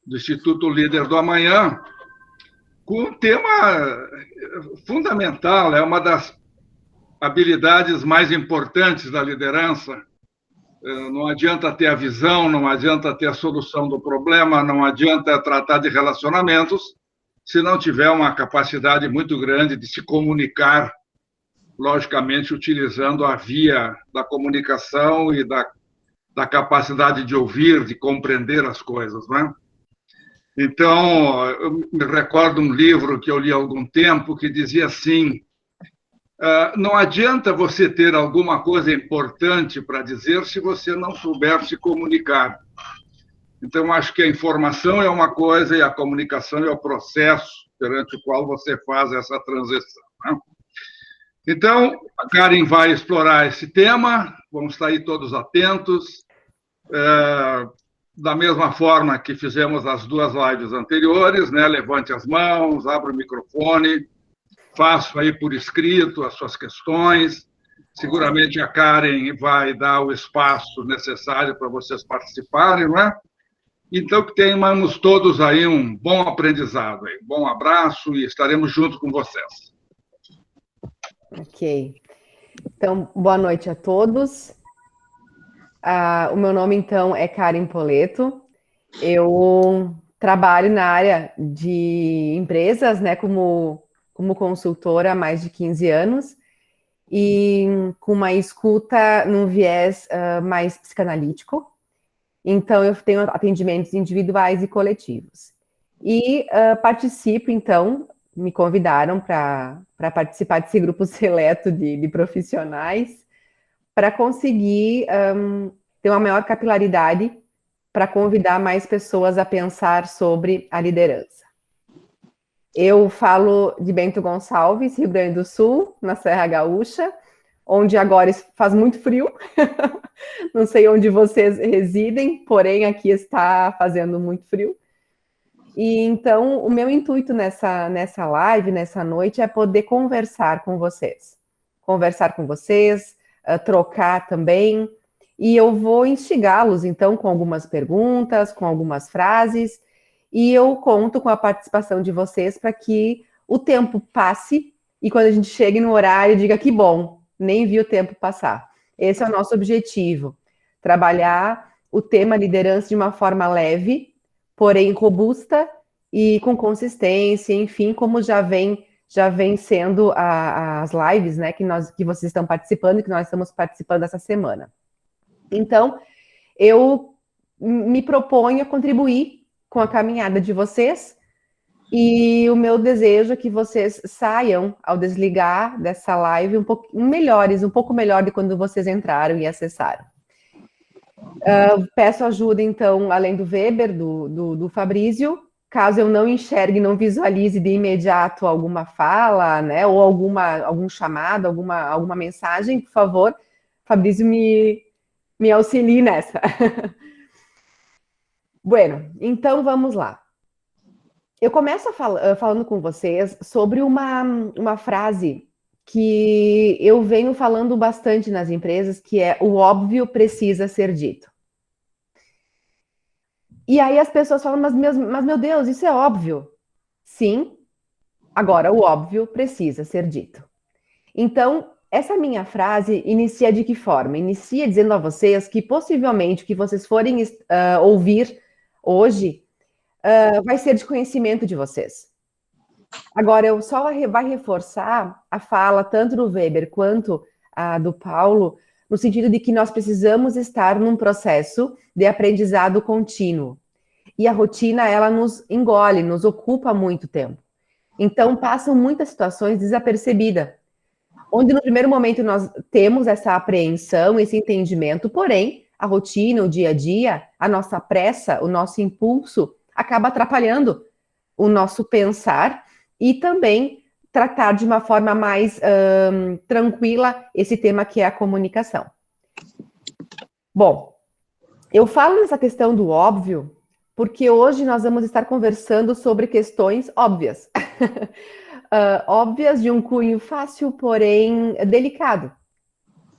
do Instituto Líder do Amanhã, com um tema fundamental, é uma das habilidades mais importantes da liderança. Não adianta ter a visão, não adianta ter a solução do problema, não adianta tratar de relacionamentos se não tiver uma capacidade muito grande de se comunicar, logicamente utilizando a via da comunicação e da capacidade de ouvir, de compreender as coisas, né? Então, eu me recordo um livro que eu li há algum tempo que dizia assim: não adianta você ter alguma coisa importante para dizer se você não souber se comunicar. Então, acho que a informação é uma coisa e a comunicação é o processo perante o qual você faz essa transição, né? Então, a Karen vai explorar esse tema, vamos estar aí todos atentos. Da mesma forma que fizemos as duas lives anteriores, né? Levante as mãos, abra o microfone, faço aí por escrito as suas questões. Seguramente a Karen vai dar o espaço necessário para vocês participarem, não é? Então, que tenhamos todos aí um bom aprendizado, aí. Bom abraço e estaremos juntos com vocês. Ok. Então, boa noite a todos. O meu nome, então, é Karen Poleto. Eu trabalho na área de empresas, né, como consultora há mais de 15 anos e com uma escuta num viés mais psicanalítico. Então, eu tenho atendimentos individuais e coletivos. E participo, então, me convidaram para participar desse grupo seleto de profissionais para conseguir ter uma maior capilaridade para convidar mais pessoas a pensar sobre a liderança. Eu falo de Bento Gonçalves, Rio Grande do Sul, na Serra Gaúcha, onde agora faz muito frio. Não sei onde vocês residem, porém aqui está fazendo muito frio. E então o meu intuito nessa live, nessa noite, é poder conversar com vocês. Trocar também. E eu vou instigá-los, então, com algumas perguntas, com algumas frases, e eu conto com a participação de vocês para que o tempo passe e quando a gente chegue no horário, diga que bom, nem vi o tempo passar. Esse é o nosso objetivo, trabalhar o tema liderança de uma forma leve, porém robusta e com consistência, enfim, como já vem sendo as lives, né, que vocês estão participando e que nós estamos participando essa semana. Então, eu me proponho a contribuir com a caminhada de vocês e o meu desejo é que vocês saiam, ao desligar dessa live, um pouco melhor de quando vocês entraram e acessaram. Peço ajuda, então, além do Weber, do Fabrício, caso eu não enxergue, não visualize de imediato alguma fala, né, ou algum chamado, alguma mensagem, por favor, Fabrício me auxilie nessa. Bueno, então vamos lá. Eu começo falando com vocês sobre uma frase que eu venho falando bastante nas empresas, que é: o óbvio precisa ser dito. E aí as pessoas falam, mas meu Deus, isso é óbvio. Sim, agora o óbvio precisa ser dito. Então, essa minha frase inicia de que forma? Inicia dizendo a vocês que possivelmente o que vocês forem ouvir hoje vai ser de conhecimento de vocês. Agora, eu só vai reforçar a fala tanto do Weber quanto a do Paulo, no sentido de que nós precisamos estar num processo de aprendizado contínuo. E a rotina, ela nos engole, nos ocupa muito tempo. Então, passam muitas situações desapercebidas, onde no primeiro momento nós temos essa apreensão, esse entendimento, porém, a rotina, o dia a dia, a nossa pressa, o nosso impulso, acaba atrapalhando o nosso pensar e também tratar de uma forma mais tranquila esse tema que é a comunicação. Bom, eu falo nessa questão do óbvio porque hoje nós vamos estar conversando sobre questões óbvias. Óbvias de um cunho fácil, porém delicado,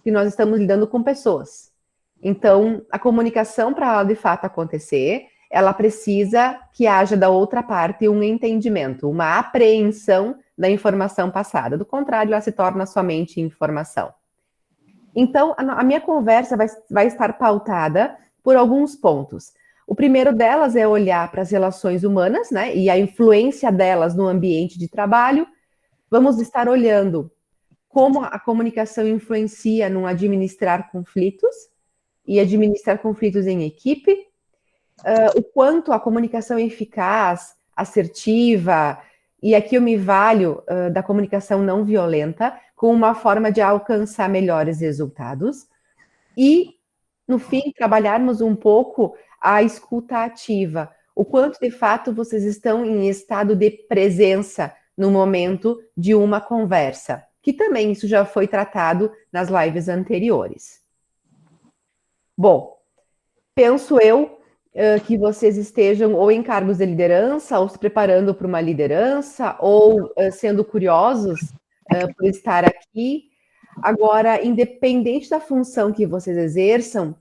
que nós estamos lidando com pessoas. Então, a comunicação, para ela de fato acontecer, ela precisa que haja da outra parte um entendimento, uma apreensão da informação passada. Do contrário, ela se torna somente informação. Então, a minha conversa vai estar pautada por alguns pontos. O primeiro delas é olhar para as relações humanas, né, e a influência delas no ambiente de trabalho. Vamos estar olhando como a comunicação influencia no administrar conflitos e administrar conflitos em equipe, o quanto a comunicação é eficaz, assertiva, e aqui eu me valho da comunicação não violenta como uma forma de alcançar melhores resultados. E, no fim, trabalharmos um pouco a escuta ativa, o quanto, de fato, vocês estão em estado de presença no momento de uma conversa, que também isso já foi tratado nas lives anteriores. Bom, penso eu que vocês estejam ou em cargos de liderança, ou se preparando para uma liderança, ou sendo curiosos por estar aqui. Agora, independente da função que vocês exerçam,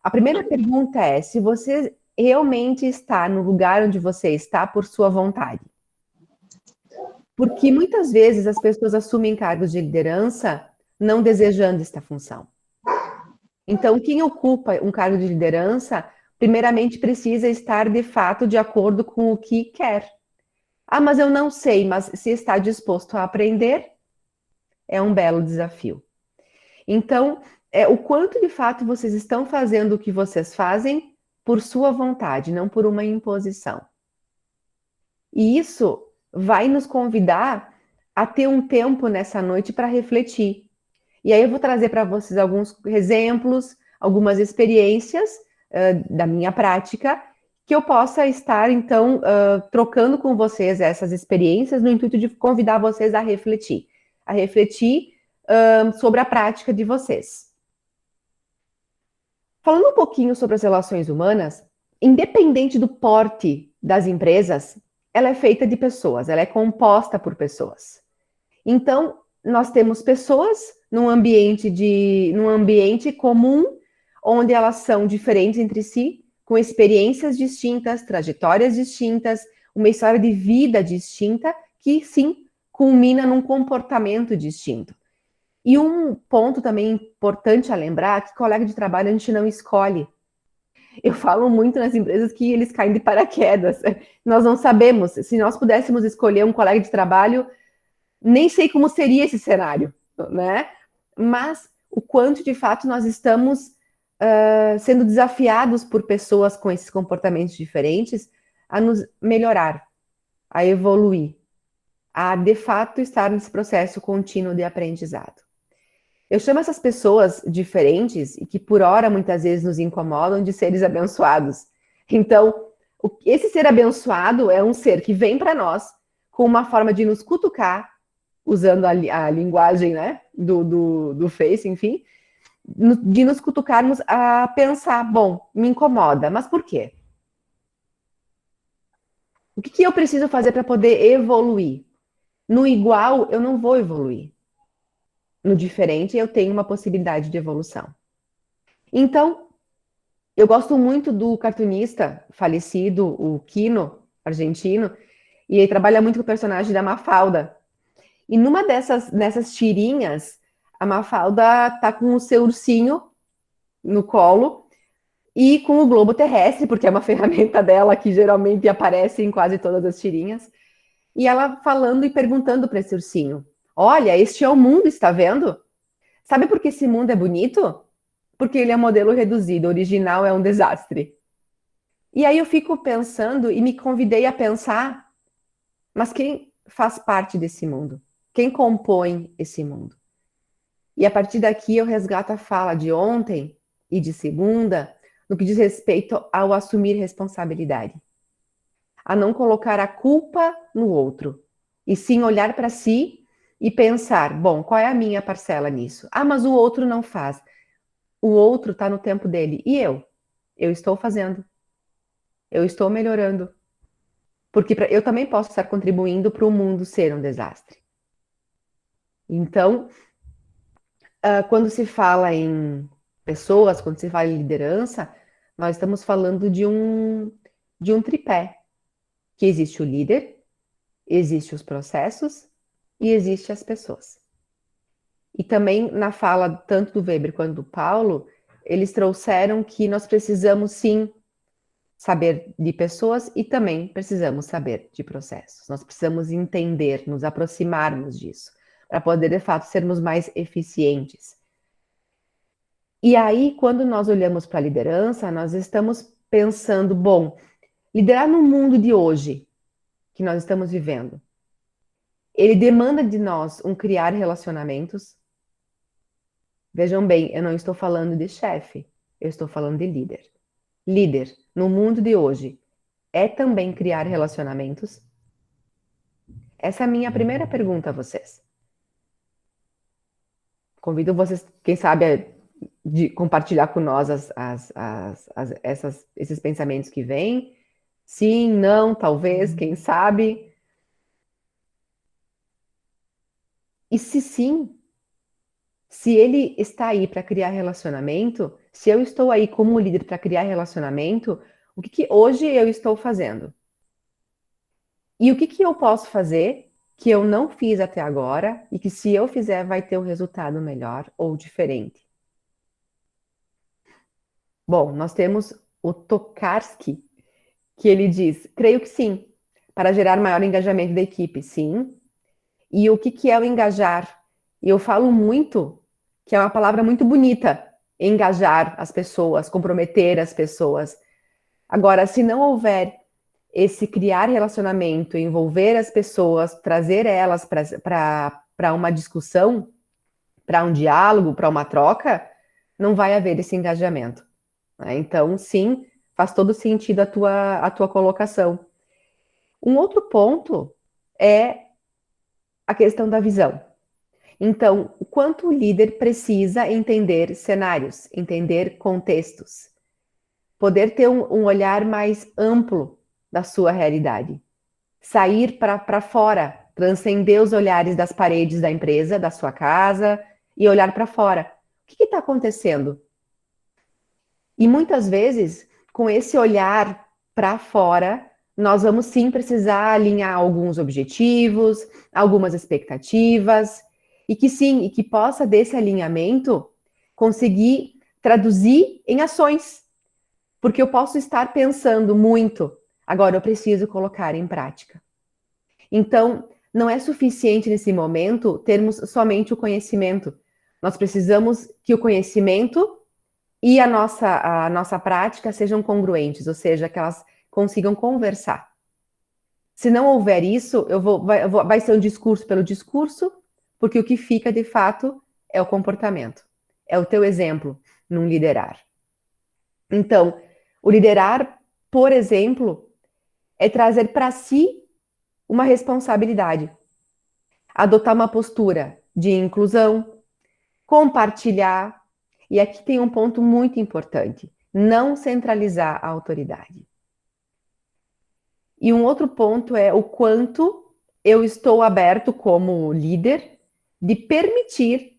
a primeira pergunta é se você realmente está no lugar onde você está por sua vontade. Porque muitas vezes as pessoas assumem cargos de liderança não desejando esta função. Então, quem ocupa um cargo de liderança, primeiramente precisa estar de fato de acordo com o que quer. Ah, mas eu não sei, mas se está disposto a aprender, é um belo desafio. Então, o quanto de fato vocês estão fazendo o que vocês fazem por sua vontade, não por uma imposição. E isso vai nos convidar a ter um tempo nessa noite para refletir. E aí eu vou trazer para vocês alguns exemplos, algumas experiências da minha prática, que eu possa estar, então, trocando com vocês essas experiências no intuito de convidar vocês a refletir sobre a prática de vocês. Falando um pouquinho sobre as relações humanas, independente do porte das empresas, ela é feita de pessoas, ela é composta por pessoas. Então, nós temos pessoas num ambiente comum, onde elas são diferentes entre si, com experiências distintas, trajetórias distintas, uma história de vida distinta, que sim, culmina num comportamento distinto. E um ponto também importante a lembrar, que colega de trabalho a gente não escolhe. Eu falo muito nas empresas que eles caem de paraquedas. Nós não sabemos. Se nós pudéssemos escolher um colega de trabalho, nem sei como seria esse cenário, né? Mas o quanto, de fato, nós estamos sendo desafiados por pessoas com esses comportamentos diferentes a nos melhorar, a evoluir, a, de fato, estar nesse processo contínuo de aprendizado. Eu chamo essas pessoas diferentes e que, por hora, muitas vezes nos incomodam, de seres abençoados. Então, esse ser abençoado é um ser que vem para nós com uma forma de nos cutucar, usando a linguagem, né, do Face, enfim, de nos cutucarmos a pensar, bom, me incomoda, mas por quê? O que eu preciso fazer para poder evoluir? No igual, eu não vou evoluir. No diferente, eu tenho uma possibilidade de evolução. Então, eu gosto muito do cartunista falecido, o Quino, argentino, e ele trabalha muito com o personagem da Mafalda. E nessas tirinhas, a Mafalda tá com o seu ursinho no colo e com o globo terrestre, porque é uma ferramenta dela que geralmente aparece em quase todas as tirinhas. E ela falando e perguntando para esse ursinho: olha, este é o mundo, está vendo? Sabe por que esse mundo é bonito? Porque ele é modelo reduzido, o original é um desastre. E aí eu fico pensando e me convidei a pensar, mas quem faz parte desse mundo? Quem compõe esse mundo? E a partir daqui eu resgato a fala de ontem e de segunda, no que diz respeito ao assumir responsabilidade. A não colocar a culpa no outro, e sim olhar para si e pensar, bom, qual é a minha parcela nisso? Ah, mas o outro não faz. O outro está no tempo dele. E eu? Eu estou fazendo. Eu estou melhorando. Porque eu também posso estar contribuindo para o mundo ser um desastre. Então, quando se fala em pessoas, quando se fala em liderança, nós estamos falando de de um tripé, que existe o líder, existe os processos e existe as pessoas. E também na fala tanto do Weber quanto do Paulo, eles trouxeram que nós precisamos sim saber de pessoas e também precisamos saber de processos. Nós precisamos entender, nos aproximarmos disso, para poder de fato sermos mais eficientes. E aí, quando nós olhamos para a liderança, nós estamos pensando, bom, liderar no mundo de hoje que nós estamos vivendo, ele demanda de nós um criar relacionamentos. Vejam bem, eu não estou falando de chefe, eu estou falando de líder. Líder, no mundo de hoje, é também criar relacionamentos? Essa é a minha primeira pergunta a vocês. Convido vocês, quem sabe, de compartilhar com nós esses pensamentos que vêm. Sim, não, talvez, quem sabe. E se sim, se ele está aí para criar relacionamento, se eu estou aí como líder para criar relacionamento, o que hoje eu estou fazendo? E o que eu posso fazer que eu não fiz até agora e que se eu fizer vai ter um resultado melhor ou diferente? Bom, nós temos o Tokarski, que ele diz, creio que sim, para gerar maior engajamento da equipe, sim. E o que é o engajar? E eu falo muito, que é uma palavra muito bonita, engajar as pessoas, comprometer as pessoas. Agora, se não houver esse criar relacionamento, envolver as pessoas, trazer elas para uma discussão, para um diálogo, para uma troca, não vai haver esse engajamento. Né? Então, sim, faz todo sentido a tua colocação. Um outro ponto é a questão da visão. Então, o quanto o líder precisa entender cenários, entender contextos, poder ter um olhar mais amplo da sua realidade, sair para fora, transcender os olhares das paredes da empresa, da sua casa e olhar para fora. O que está acontecendo? E muitas vezes, com esse olhar para fora, nós vamos sim precisar alinhar alguns objetivos, algumas expectativas, e que sim, e que possa desse alinhamento conseguir traduzir em ações. Porque eu posso estar pensando muito, agora eu preciso colocar em prática. Então, não é suficiente nesse momento termos somente o conhecimento. Nós precisamos que o conhecimento e a nossa prática sejam congruentes, ou seja, que elas consigam conversar. Se não houver isso, vai ser um discurso pelo discurso, porque o que fica de fato é o comportamento, é o teu exemplo num liderar. Então, o liderar, por exemplo, é trazer para si uma responsabilidade, adotar uma postura de inclusão, compartilhar, e aqui tem um ponto muito importante, não centralizar a autoridade. E um outro ponto é o quanto eu estou aberto como líder de permitir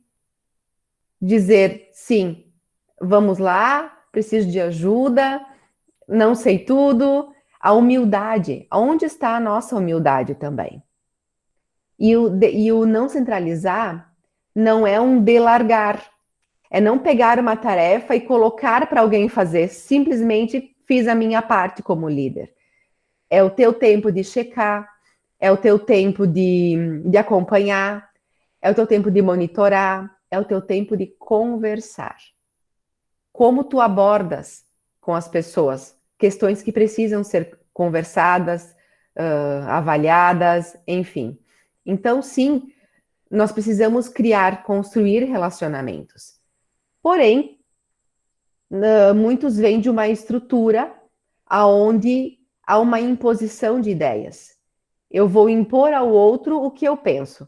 dizer sim, vamos lá, preciso de ajuda, não sei tudo. A humildade, onde está a nossa humildade também? E o não centralizar não é um delargar, é não pegar uma tarefa e colocar para alguém fazer, simplesmente fiz a minha parte como líder. É o teu tempo de checar, é o teu tempo de acompanhar, é o teu tempo de monitorar, é o teu tempo de conversar. Como tu abordas com as pessoas questões que precisam ser conversadas, avaliadas, enfim. Então, sim, nós precisamos construir relacionamentos. Porém, muitos vêm de uma estrutura onde há uma imposição de ideias. Eu vou impor ao outro o que eu penso.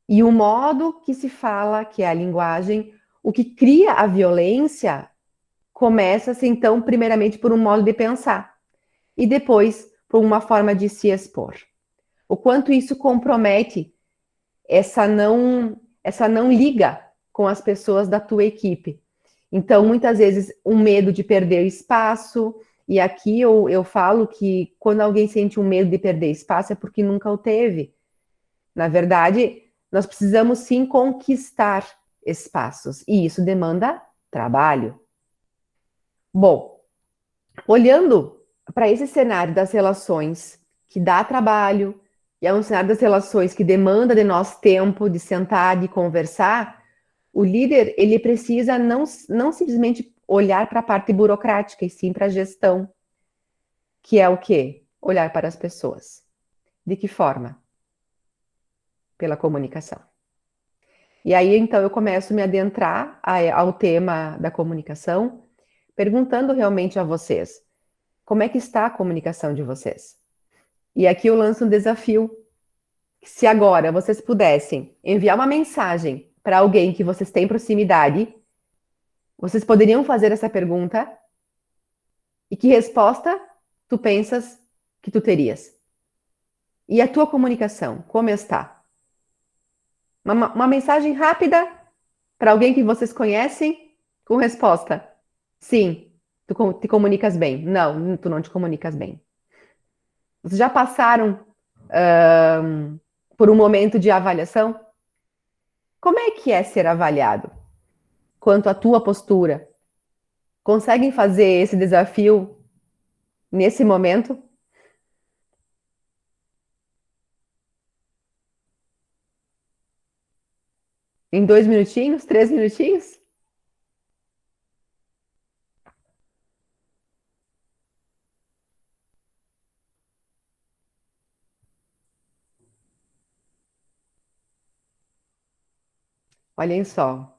E o modo que se fala, que é a linguagem, o que cria a violência, começa-se, então, primeiramente por um modo de pensar. E depois, por uma forma de se expor. O quanto isso compromete essa não liga com as pessoas da tua equipe. Então, muitas vezes, um medo de perder espaço, E aqui eu falo que quando alguém sente um medo de perder espaço é porque nunca o teve. Na verdade, nós precisamos sim conquistar espaços, e isso demanda trabalho. Bom, olhando para esse cenário das relações que dá trabalho, e é um cenário das relações que demanda de nós tempo de sentar, de conversar, o líder ele precisa não simplesmente olhar para a parte burocrática, e sim para a gestão, que é o quê? Olhar para as pessoas. De que forma? Pela comunicação. E aí, então, eu começo a me adentrar ao tema da comunicação, perguntando realmente a vocês, como é que está a comunicação de vocês? E aqui eu lanço um desafio. Se agora vocês pudessem enviar uma mensagem para alguém que vocês têm proximidade, vocês poderiam fazer essa pergunta? E que resposta tu pensas que tu terias? E a tua comunicação, como está? Uma mensagem rápida para alguém que vocês conhecem, com resposta: sim, tu te comunicas bem. Não, tu não te comunicas bem. Vocês já passaram por um momento de avaliação? Como é que é ser avaliado? Quanto à tua postura? Conseguem fazer esse desafio nesse momento? Em 2 minutinhos? 3 minutinhos? Olhem só.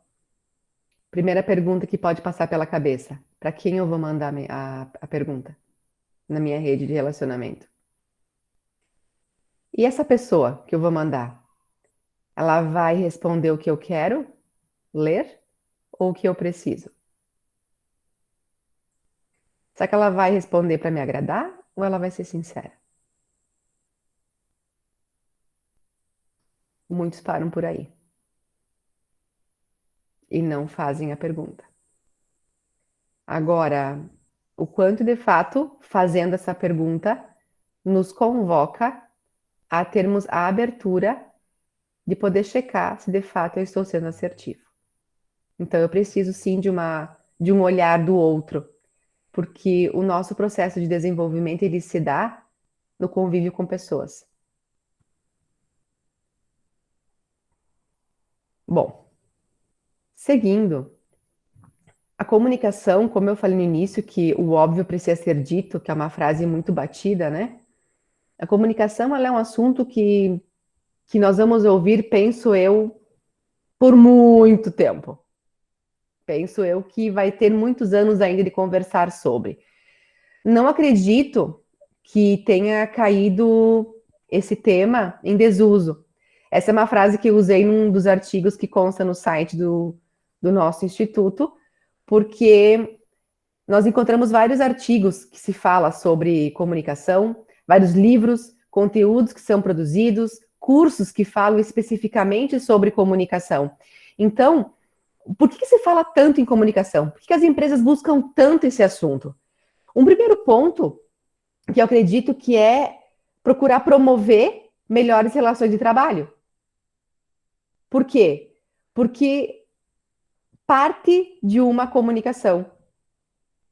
Primeira pergunta que pode passar pela cabeça. Para quem eu vou mandar a pergunta? Na minha rede de relacionamento. E essa pessoa que eu vou mandar, ela vai responder o que eu quero ler ou o que eu preciso? Será que ela vai responder para me agradar ou ela vai ser sincera? Muitos param por aí e não fazem a pergunta. Agora, o quanto de fato, fazendo essa pergunta, nos convoca a termos a abertura de poder checar se de fato eu estou sendo assertivo. Então, eu preciso sim de um olhar do outro, porque o nosso processo de desenvolvimento ele se dá no convívio com pessoas. Bom, seguindo, a comunicação, como eu falei no início, que o óbvio precisa ser dito, que é uma frase muito batida, né? A comunicação ela é um assunto que nós vamos ouvir, penso eu, por muito tempo. Penso eu que vai ter muitos anos ainda de conversar sobre. Não acredito que tenha caído esse tema em desuso. Essa é uma frase que eu usei num dos artigos que consta no site do nosso instituto, porque nós encontramos vários artigos que se fala sobre comunicação, vários livros, conteúdos que são produzidos, cursos que falam especificamente sobre comunicação. Então, por que se fala tanto em comunicação? Por que as empresas buscam tanto esse assunto? Um primeiro ponto que eu acredito que é procurar promover melhores relações de trabalho. Por quê? Porque parte de uma comunicação.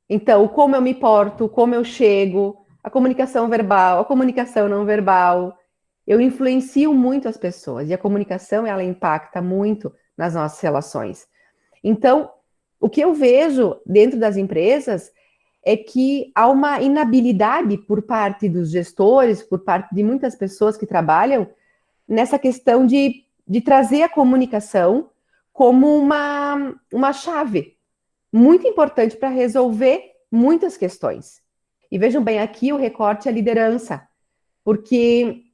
Então, como eu me porto, como eu chego, a comunicação verbal, a comunicação não verbal, eu influencio muito as pessoas e a comunicação ela impacta muito nas nossas relações. Então, o que eu vejo dentro das empresas é que há uma inabilidade por parte dos gestores, por parte de muitas pessoas que trabalham nessa questão de trazer a comunicação como uma chave muito importante para resolver muitas questões. E vejam bem, aqui o recorte é a liderança, porque,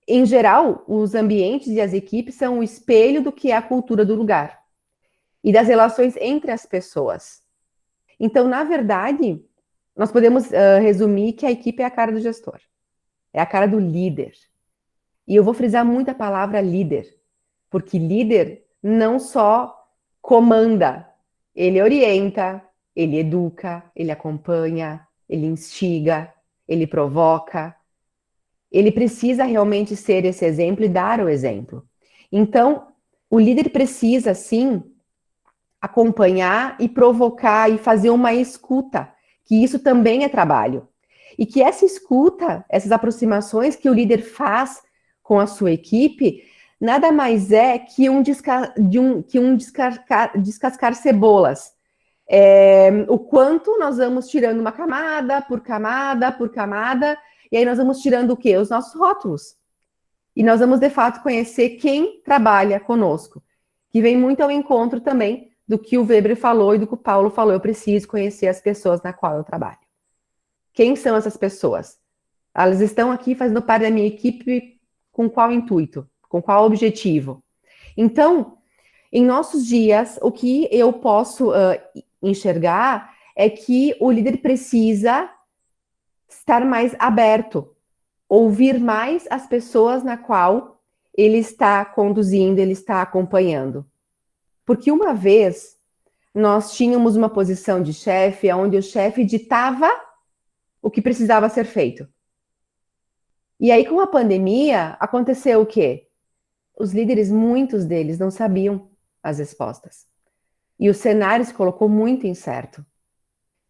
em geral, os ambientes e as equipes são o espelho do que é a cultura do lugar e das relações entre as pessoas. Então, na verdade, nós podemos resumir que a equipe é a cara do gestor, é a cara do líder. E eu vou frisar muito a palavra líder, porque líder não só comanda, ele orienta, ele educa, ele acompanha, ele instiga, ele provoca. Ele precisa realmente ser esse exemplo e dar o exemplo. Então, o líder precisa, sim, acompanhar e provocar e fazer uma escuta, que isso também é trabalho. E que essa escuta, essas aproximações que o líder faz com a sua equipe, nada mais é que descascar cebolas. O quanto nós vamos tirando uma camada por camada por camada, e aí nós vamos tirando o quê? Os nossos rótulos. E nós vamos, de fato, conhecer quem trabalha conosco, que vem muito ao encontro também do que o Weber falou e do que o Paulo falou. Eu preciso conhecer as pessoas na qual eu trabalho. Quem são essas pessoas? Elas estão aqui fazendo parte da minha equipe com qual intuito? Com qual objetivo? Então, em nossos dias, o que eu posso enxergar é que o líder precisa estar mais aberto, ouvir mais as pessoas na qual ele está conduzindo, ele está acompanhando. Porque uma vez nós tínhamos uma posição de chefe onde o chefe ditava o que precisava ser feito. E aí, com a pandemia, aconteceu o quê? Os líderes, muitos deles, não sabiam as respostas. E o cenário se colocou muito incerto.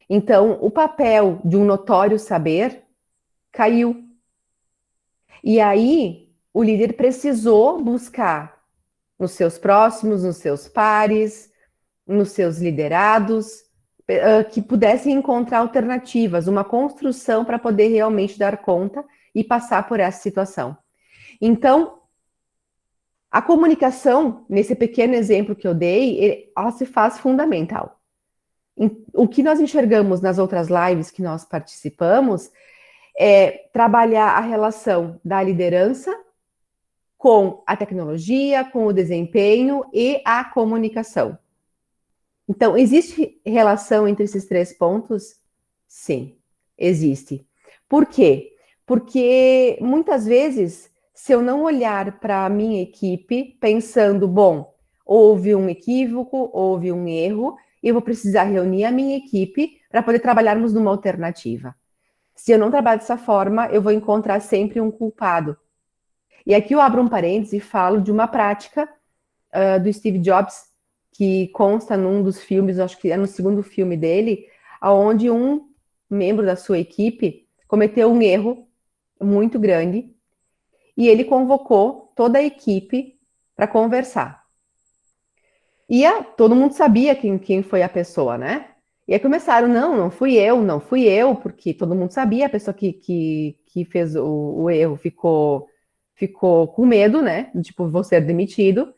Então, o papel de um notório saber caiu. E aí, o líder precisou buscar nos seus próximos, nos seus pares, nos seus liderados, que pudessem encontrar alternativas, uma construção para poder realmente dar conta e passar por essa situação. Então, a comunicação, nesse pequeno exemplo que eu dei, ela se faz fundamental. O que nós enxergamos nas outras lives que nós participamos é trabalhar a relação da liderança com a tecnologia, com o desempenho e a comunicação. Então, existe relação entre esses 3 pontos? Sim, existe. Por quê? Porque muitas vezes, se eu não olhar para a minha equipe pensando, bom, houve um equívoco, houve um erro, eu vou precisar reunir a minha equipe para poder trabalharmos numa alternativa. Se eu não trabalho dessa forma, eu vou encontrar sempre um culpado. E aqui eu abro um parênteses e falo de uma prática do Steve Jobs, que consta num dos filmes, acho que é no segundo filme dele, onde um membro da sua equipe cometeu um erro muito grande e ele convocou toda a equipe para conversar. E todo mundo sabia quem foi a pessoa, né? E aí começaram, não fui eu, porque todo mundo sabia, a pessoa que fez o erro ficou com medo, né? Tipo, vou ser demitido.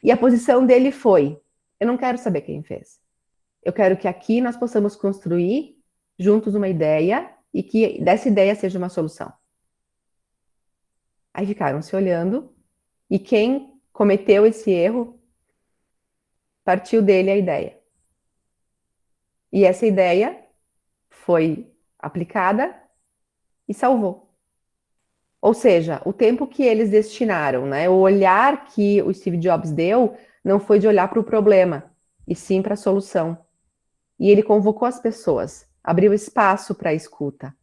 E a posição dele foi, eu não quero saber quem fez. Eu quero que aqui nós possamos construir juntos uma ideia e que dessa ideia seja uma solução. Aí ficaram se olhando e quem cometeu esse erro partiu dele a ideia. E essa ideia foi aplicada e salvou. Ou seja, o tempo que eles destinaram, né, o olhar que o Steve Jobs deu não foi de olhar para o problema, e sim para a solução. E ele convocou as pessoas, abriu espaço para a escuta.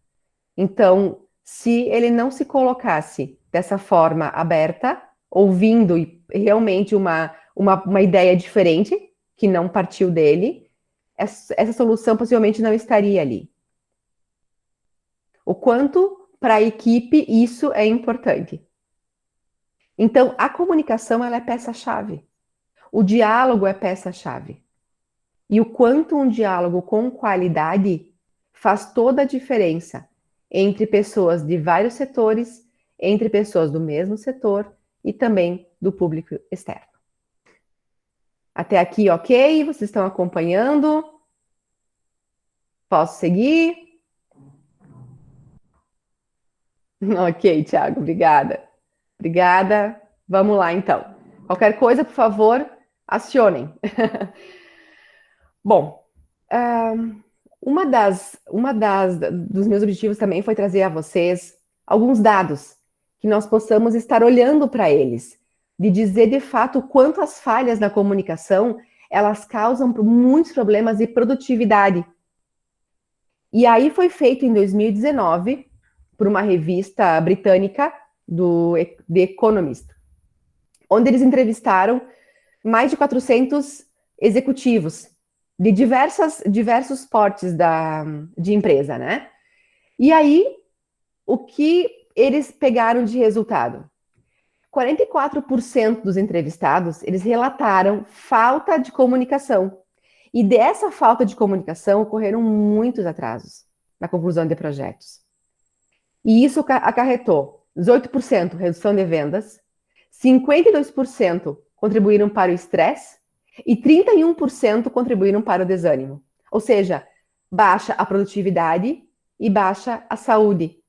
Então, se ele não se colocasse dessa forma aberta, ouvindo realmente uma ideia diferente, que não partiu dele, essa solução possivelmente não estaria ali. O quanto para a equipe isso é importante. Então, a comunicação ela é peça-chave. O diálogo é peça-chave. E o quanto um diálogo com qualidade faz toda a diferença entre pessoas de vários setores, entre pessoas do mesmo setor e também do público externo. Até aqui, ok? Vocês estão acompanhando? Posso seguir? Ok, Thiago, obrigada. Obrigada. Vamos lá, então. Qualquer coisa, por favor, acionem. Bom, dos meus objetivos também foi trazer a vocês alguns dados que nós possamos estar olhando para eles, de dizer de fato o quanto as falhas na comunicação elas causam muitos problemas de produtividade. E aí foi feito em 2019 por uma revista britânica do The Economist, onde eles entrevistaram mais de 400 executivos de diversos portes de empresa, né? E aí, o que eles pegaram de resultado? 44% dos entrevistados, eles relataram falta de comunicação. E dessa falta de comunicação ocorreram muitos atrasos na conclusão de projetos. E isso acarretou 18% redução de vendas, 52% contribuíram para o estresse e 31% contribuíram para o desânimo. Ou seja, baixa a produtividade e baixa a saúde,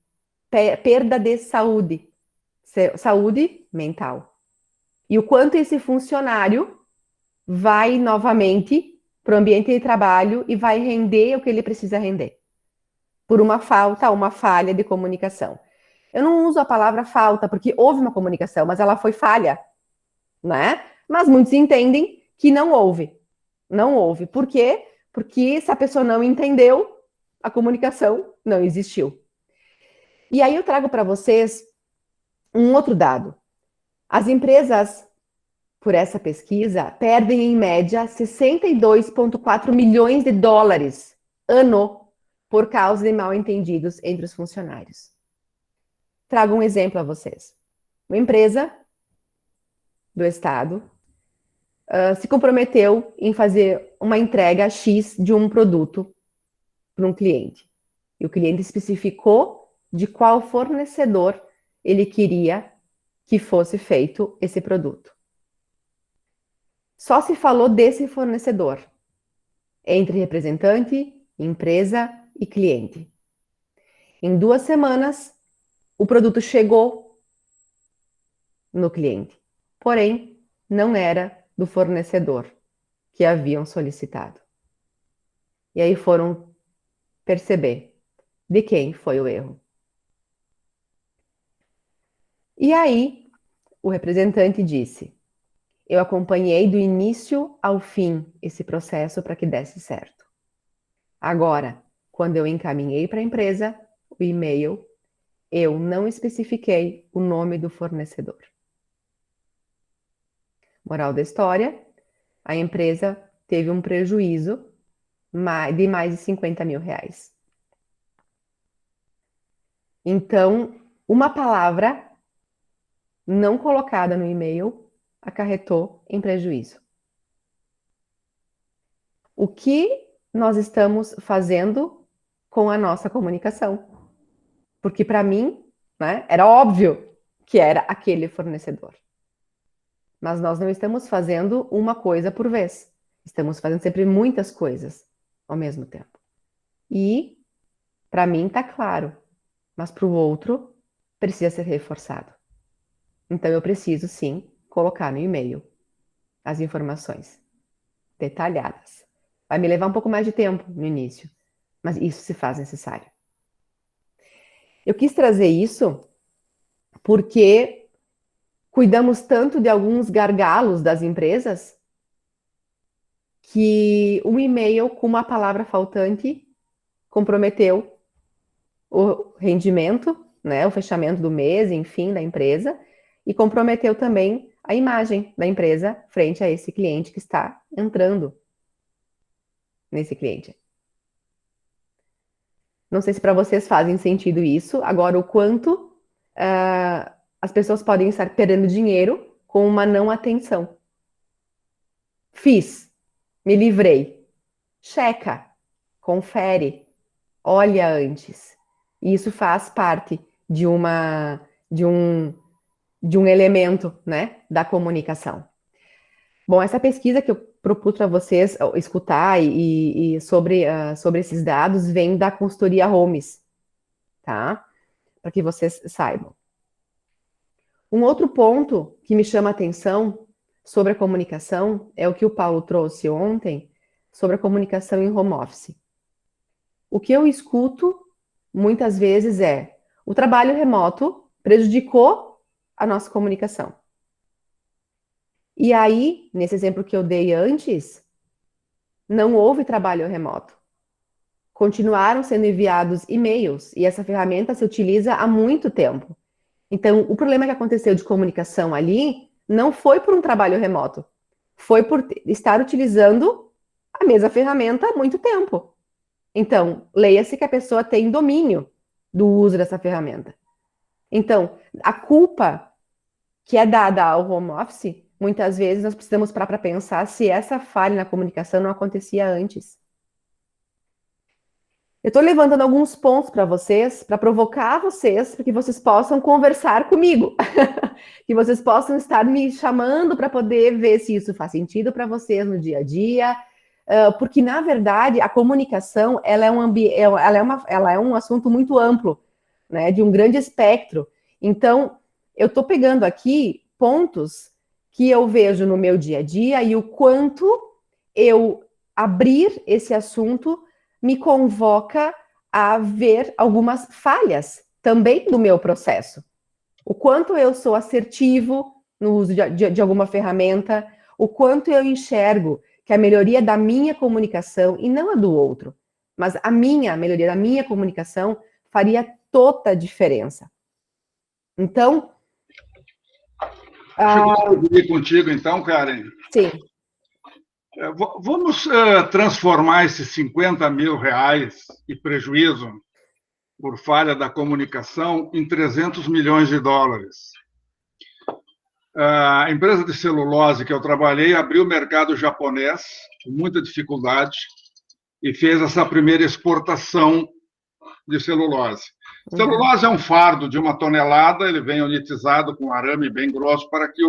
perda de saúde mental. E o quanto esse funcionário vai novamente para o ambiente de trabalho e vai render o que ele precisa render. Por uma falha de comunicação. Eu não uso a palavra falta, porque houve uma comunicação, mas ela foi falha, né? Mas muitos entendem que não houve. Não houve. Por quê? Porque se a pessoa não entendeu, a comunicação não existiu. E aí eu trago para vocês um outro dado. As empresas, por essa pesquisa, perdem em média 62,4 milhões de dólares ano por causa de mal-entendidos entre os funcionários. Trago um exemplo a vocês. Uma empresa do Estado se comprometeu em fazer uma entrega X de um produto para um cliente. E o cliente especificou de qual fornecedor ele queria que fosse feito esse produto. Só se falou desse fornecedor entre representante, empresa e cliente. Em 2 semanas, o produto chegou no cliente, porém, não era do fornecedor que haviam solicitado. E aí foram perceber de quem foi o erro. E aí, o representante disse: eu acompanhei do início ao fim esse processo para que desse certo. Agora, quando eu encaminhei para a empresa o e-mail, eu não especifiquei o nome do fornecedor. Moral da história, a empresa teve um prejuízo de mais de 50 mil reais. Então, uma palavra não colocada no e-mail acarretou em prejuízo. O que nós estamos fazendo com a nossa comunicação? Porque para mim, né, era óbvio que era aquele fornecedor. Mas nós não estamos fazendo uma coisa por vez. Estamos fazendo sempre muitas coisas ao mesmo tempo. E, para mim, está claro. Mas para o outro, precisa ser reforçado. Então, eu preciso, sim, colocar no e-mail as informações detalhadas. Vai me levar um pouco mais de tempo no início, mas isso se faz necessário. Eu quis trazer isso porque cuidamos tanto de alguns gargalos das empresas que um e-mail com uma palavra faltante comprometeu o rendimento, né, o fechamento do mês, enfim, da empresa, e comprometeu também a imagem da empresa frente a esse cliente que está entrando nesse cliente. Não sei se para vocês fazem sentido isso. Agora, o quanto as pessoas podem estar perdendo dinheiro com uma não atenção. Fiz, me livrei. Checa, confere, olha antes. E isso faz parte de um elemento, né, da comunicação. Bom, essa pesquisa que eu propus para vocês escutar e sobre esses dados vem da consultoria Holmes, tá? Para que vocês saibam. Um outro ponto que me chama a atenção sobre a comunicação é o que o Paulo trouxe ontem sobre a comunicação em home office. O que eu escuto muitas vezes é: o trabalho remoto prejudicou a nossa comunicação. E aí, nesse exemplo que eu dei antes, não houve trabalho remoto. continuaram sendo enviados e-mails, e essa ferramenta se utiliza há muito tempo. Então, o problema que aconteceu de comunicação ali não foi por um trabalho remoto, foi por estar utilizando a mesma ferramenta há muito tempo. Então, leia-se que a pessoa tem domínio do uso dessa ferramenta. Então, a culpa que é dada ao home office, muitas vezes nós precisamos parar para pensar se essa falha na comunicação não acontecia antes. Eu estou levantando alguns pontos para vocês, para provocar vocês, para que vocês possam conversar comigo, que vocês possam estar me chamando para poder ver se isso faz sentido para vocês no dia a dia, porque, na verdade, a comunicação ela é um assunto muito amplo, né, de um grande espectro. Então, eu estou pegando aqui pontos que eu vejo no meu dia a dia e o quanto eu abrir esse assunto me convoca a ver algumas falhas também do meu processo. O quanto eu sou assertivo no uso de alguma ferramenta, o quanto eu enxergo que a melhoria da minha comunicação, e não a do outro, mas a melhoria da minha comunicação faria toda a diferença. Então... Deixa eu dividir contigo, então, Karen. Sim. Vamos transformar esses 50 mil reais de prejuízo por falha da comunicação em 300 milhões de dólares. A empresa de celulose que eu trabalhei abriu o mercado japonês com muita dificuldade e fez essa primeira exportação de celulose. Celulose é um fardo de 1 tonelada, ele vem unitizado com arame bem grosso para que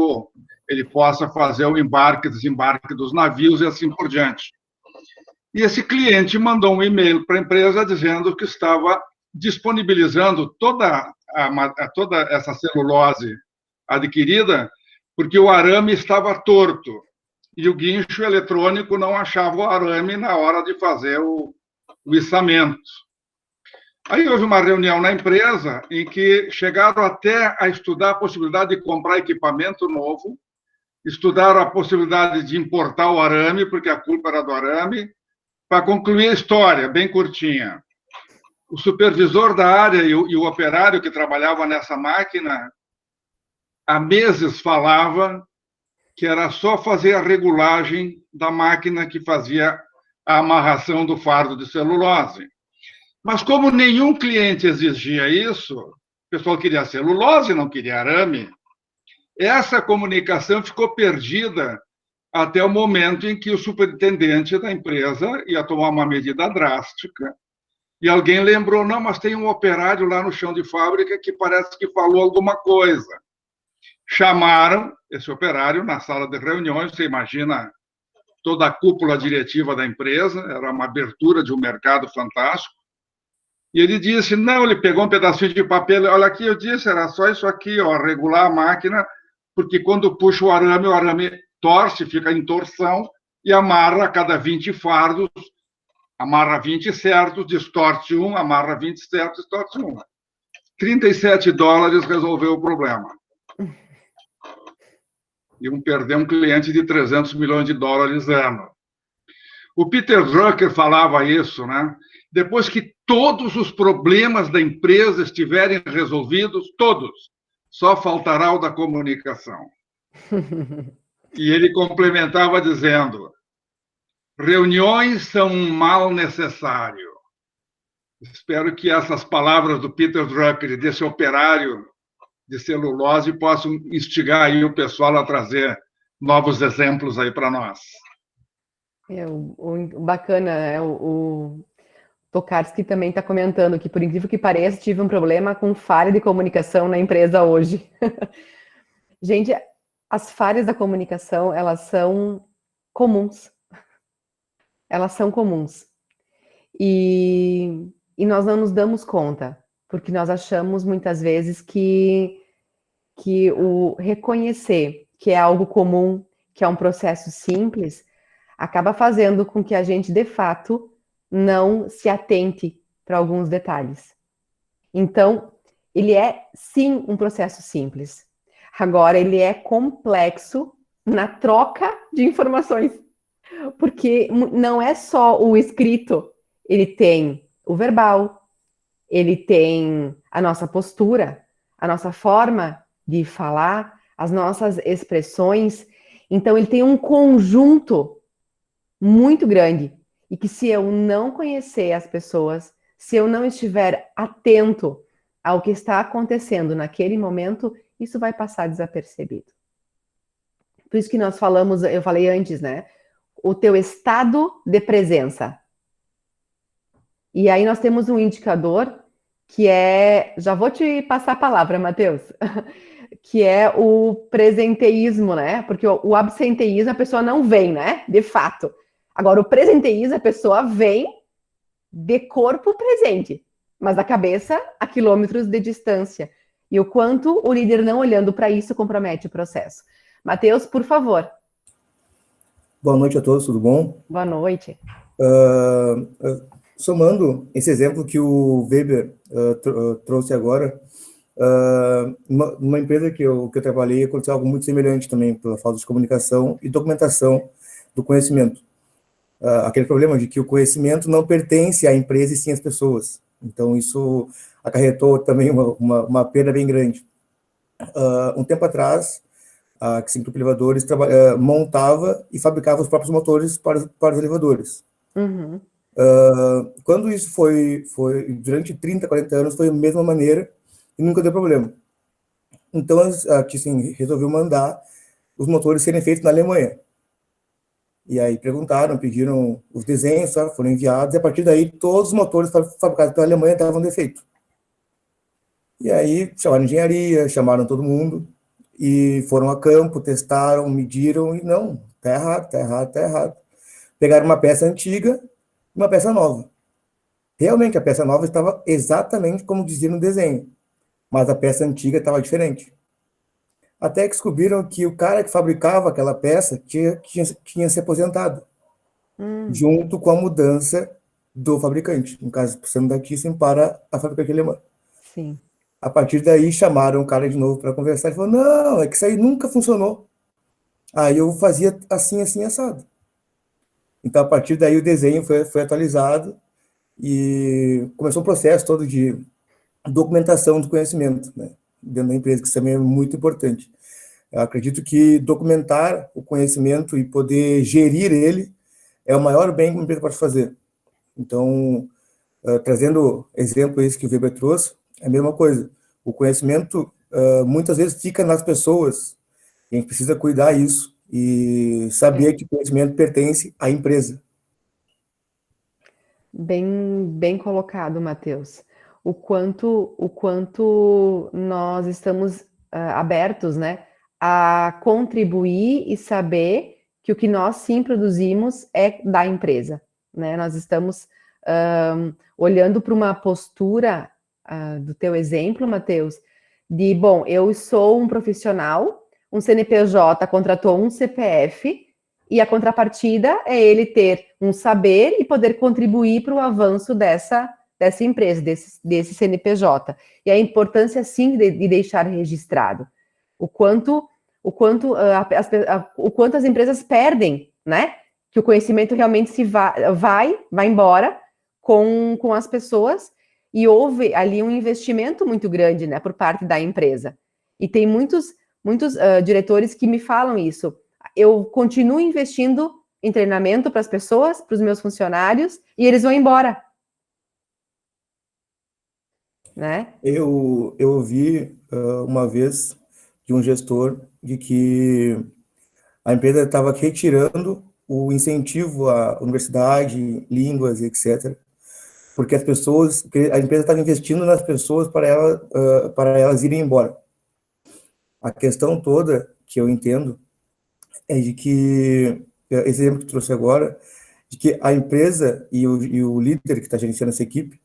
ele possa fazer o embarque e desembarque dos navios e assim por diante. E esse cliente mandou um e-mail para a empresa dizendo que estava disponibilizando toda essa celulose adquirida porque o arame estava torto e o guincho eletrônico não achava o arame na hora de fazer o içamento. Aí houve uma reunião na empresa em que chegaram até a estudar a possibilidade de comprar equipamento novo, estudaram a possibilidade de importar o arame, porque a culpa era do arame. Para concluir a história, bem curtinha, o supervisor da área e o operário que trabalhava nessa máquina, há meses falava que era só fazer a regulagem da máquina que fazia a amarração do fardo de celulose. Mas como nenhum cliente exigia isso, o pessoal queria celulose, não queria arame, essa comunicação ficou perdida até o momento em que o superintendente da empresa ia tomar uma medida drástica e alguém lembrou, não, mas tem um operário lá no chão de fábrica que parece que falou alguma coisa. Chamaram esse operário na sala de reuniões, você imagina toda a cúpula diretiva da empresa, era uma abertura de um mercado fantástico. E ele disse, não, ele pegou um pedacinho de papel, olha aqui, eu disse, era só isso aqui, ó, regular a máquina, porque quando puxa o arame torce, fica em torção, e amarra a cada 20 fardos, amarra 20 certos, distorce um, amarra 20 certos, distorce um. $37 resolveu o problema. Iam perder um cliente de 300 milhões de dólares ano. O Peter Drucker falava isso, né? Depois que todos os problemas da empresa estiverem resolvidos, todos, só faltará o da comunicação. E ele complementava dizendo, reuniões são um mal necessário. Espero que essas palavras do Peter Drucker, desse operário de celulose, possam instigar aí o pessoal a trazer novos exemplos aí para nós. O bacana é o Tokarski também está comentando que, por incrível que pareça, tive um problema com falha de comunicação na empresa hoje. Gente, as falhas da comunicação, elas são comuns. Elas são comuns. E nós não nos damos conta, porque nós achamos muitas vezes que o reconhecer que é algo comum, que é um processo simples, acaba fazendo com que a gente, de fato, não se atente para alguns detalhes. Então, ele é, sim, um processo simples. Agora, ele é complexo na troca de informações. Porque não é só o escrito Ele tem o verbal, ele tem a nossa postura, a nossa forma de falar, as nossas expressões. Então, ele tem um conjunto muito grande. E que se eu não conhecer as pessoas, se eu não estiver atento ao que está acontecendo naquele momento, isso vai passar desapercebido. Por isso que nós falamos, eu falei antes, né? O teu estado de presença. E aí nós temos um indicador que é, já vou te passar a palavra, Matheus, que é o presenteísmo, né? Porque o absenteísmo a pessoa não vem, né? De fato. Agora, o presenteísmo a pessoa vem de corpo presente, mas a cabeça a quilômetros de distância. E o quanto o líder não olhando para isso compromete o processo. Matheus, por favor. Boa noite a todos, tudo bom? Boa noite. Somando esse exemplo que o Weber trouxe agora, numa empresa que eu trabalhei, aconteceu algo muito semelhante também, pela falta de comunicação e documentação do conhecimento. Aquele problema de que o conhecimento não pertence à empresa e sim às pessoas. Então, isso acarretou também uma perda bem grande. Um tempo atrás, a Xingroup Elevadores montava e fabricava os próprios motores para os elevadores. Uhum. Quando isso foi durante 30, 40 anos, foi da mesma maneira e nunca deu problema. Então, a Thyssen resolveu mandar os motores serem feitos na Alemanha. E aí pediram os desenhos, foram enviados, e a partir daí todos os motores fabricados pela Alemanha estavam defeitos. E aí chamaram engenharia, chamaram todo mundo, e foram a campo, testaram, mediram, e não, tá errado, tá errado, tá errado. Pegaram uma peça antiga e uma peça nova. Realmente, a peça nova estava exatamente como dizia no desenho, mas a peça antiga estava diferente. Até que descobriram que o cara que fabricava aquela peça tinha se aposentado, junto com a mudança do fabricante, no caso, sendo da Thyssen para a fabricante alemã. Sim. A partir daí, chamaram o cara de novo para conversar e falou, não, é que isso aí nunca funcionou. Aí eu fazia assim, assim, assado. Então, a partir daí, o desenho foi atualizado e começou um processo todo de documentação do conhecimento, né, dentro da empresa, que isso também é muito importante. Eu acredito que documentar o conhecimento e poder gerir ele é o maior bem que uma empresa pode fazer. Então, trazendo exemplo esse que o Weber trouxe, é a mesma coisa. O conhecimento muitas vezes fica nas pessoas. A gente precisa cuidar isso e saber que o conhecimento pertence à empresa. Bem colocado, Matheus. O quanto nós estamos abertos, né, a contribuir e saber que o que nós sim produzimos é da empresa, né? Nós estamos olhando para uma postura do teu exemplo, Matheus, de, bom, eu sou um profissional, um CNPJ contratou um CPF, e a contrapartida é ele ter um saber e poder contribuir para o avanço dessa empresa, desse CNPJ. E a importância, sim, de deixar registrado. O quanto as empresas perdem, né? Que o conhecimento realmente vai embora com as pessoas, e houve ali um investimento muito grande, né, por parte da empresa. E tem muitos diretores que me falam isso. Eu continuo investindo em treinamento para as pessoas, para os meus funcionários, e eles vão embora. Né? Eu ouvi uma vez de um gestor de que a empresa estava retirando o incentivo à universidade, línguas, etc., porque a empresa estava investindo nas pessoas para elas irem embora. A questão toda que eu entendo é de que, esse exemplo que trouxe agora, de que a empresa e o líder que está gerenciando essa equipe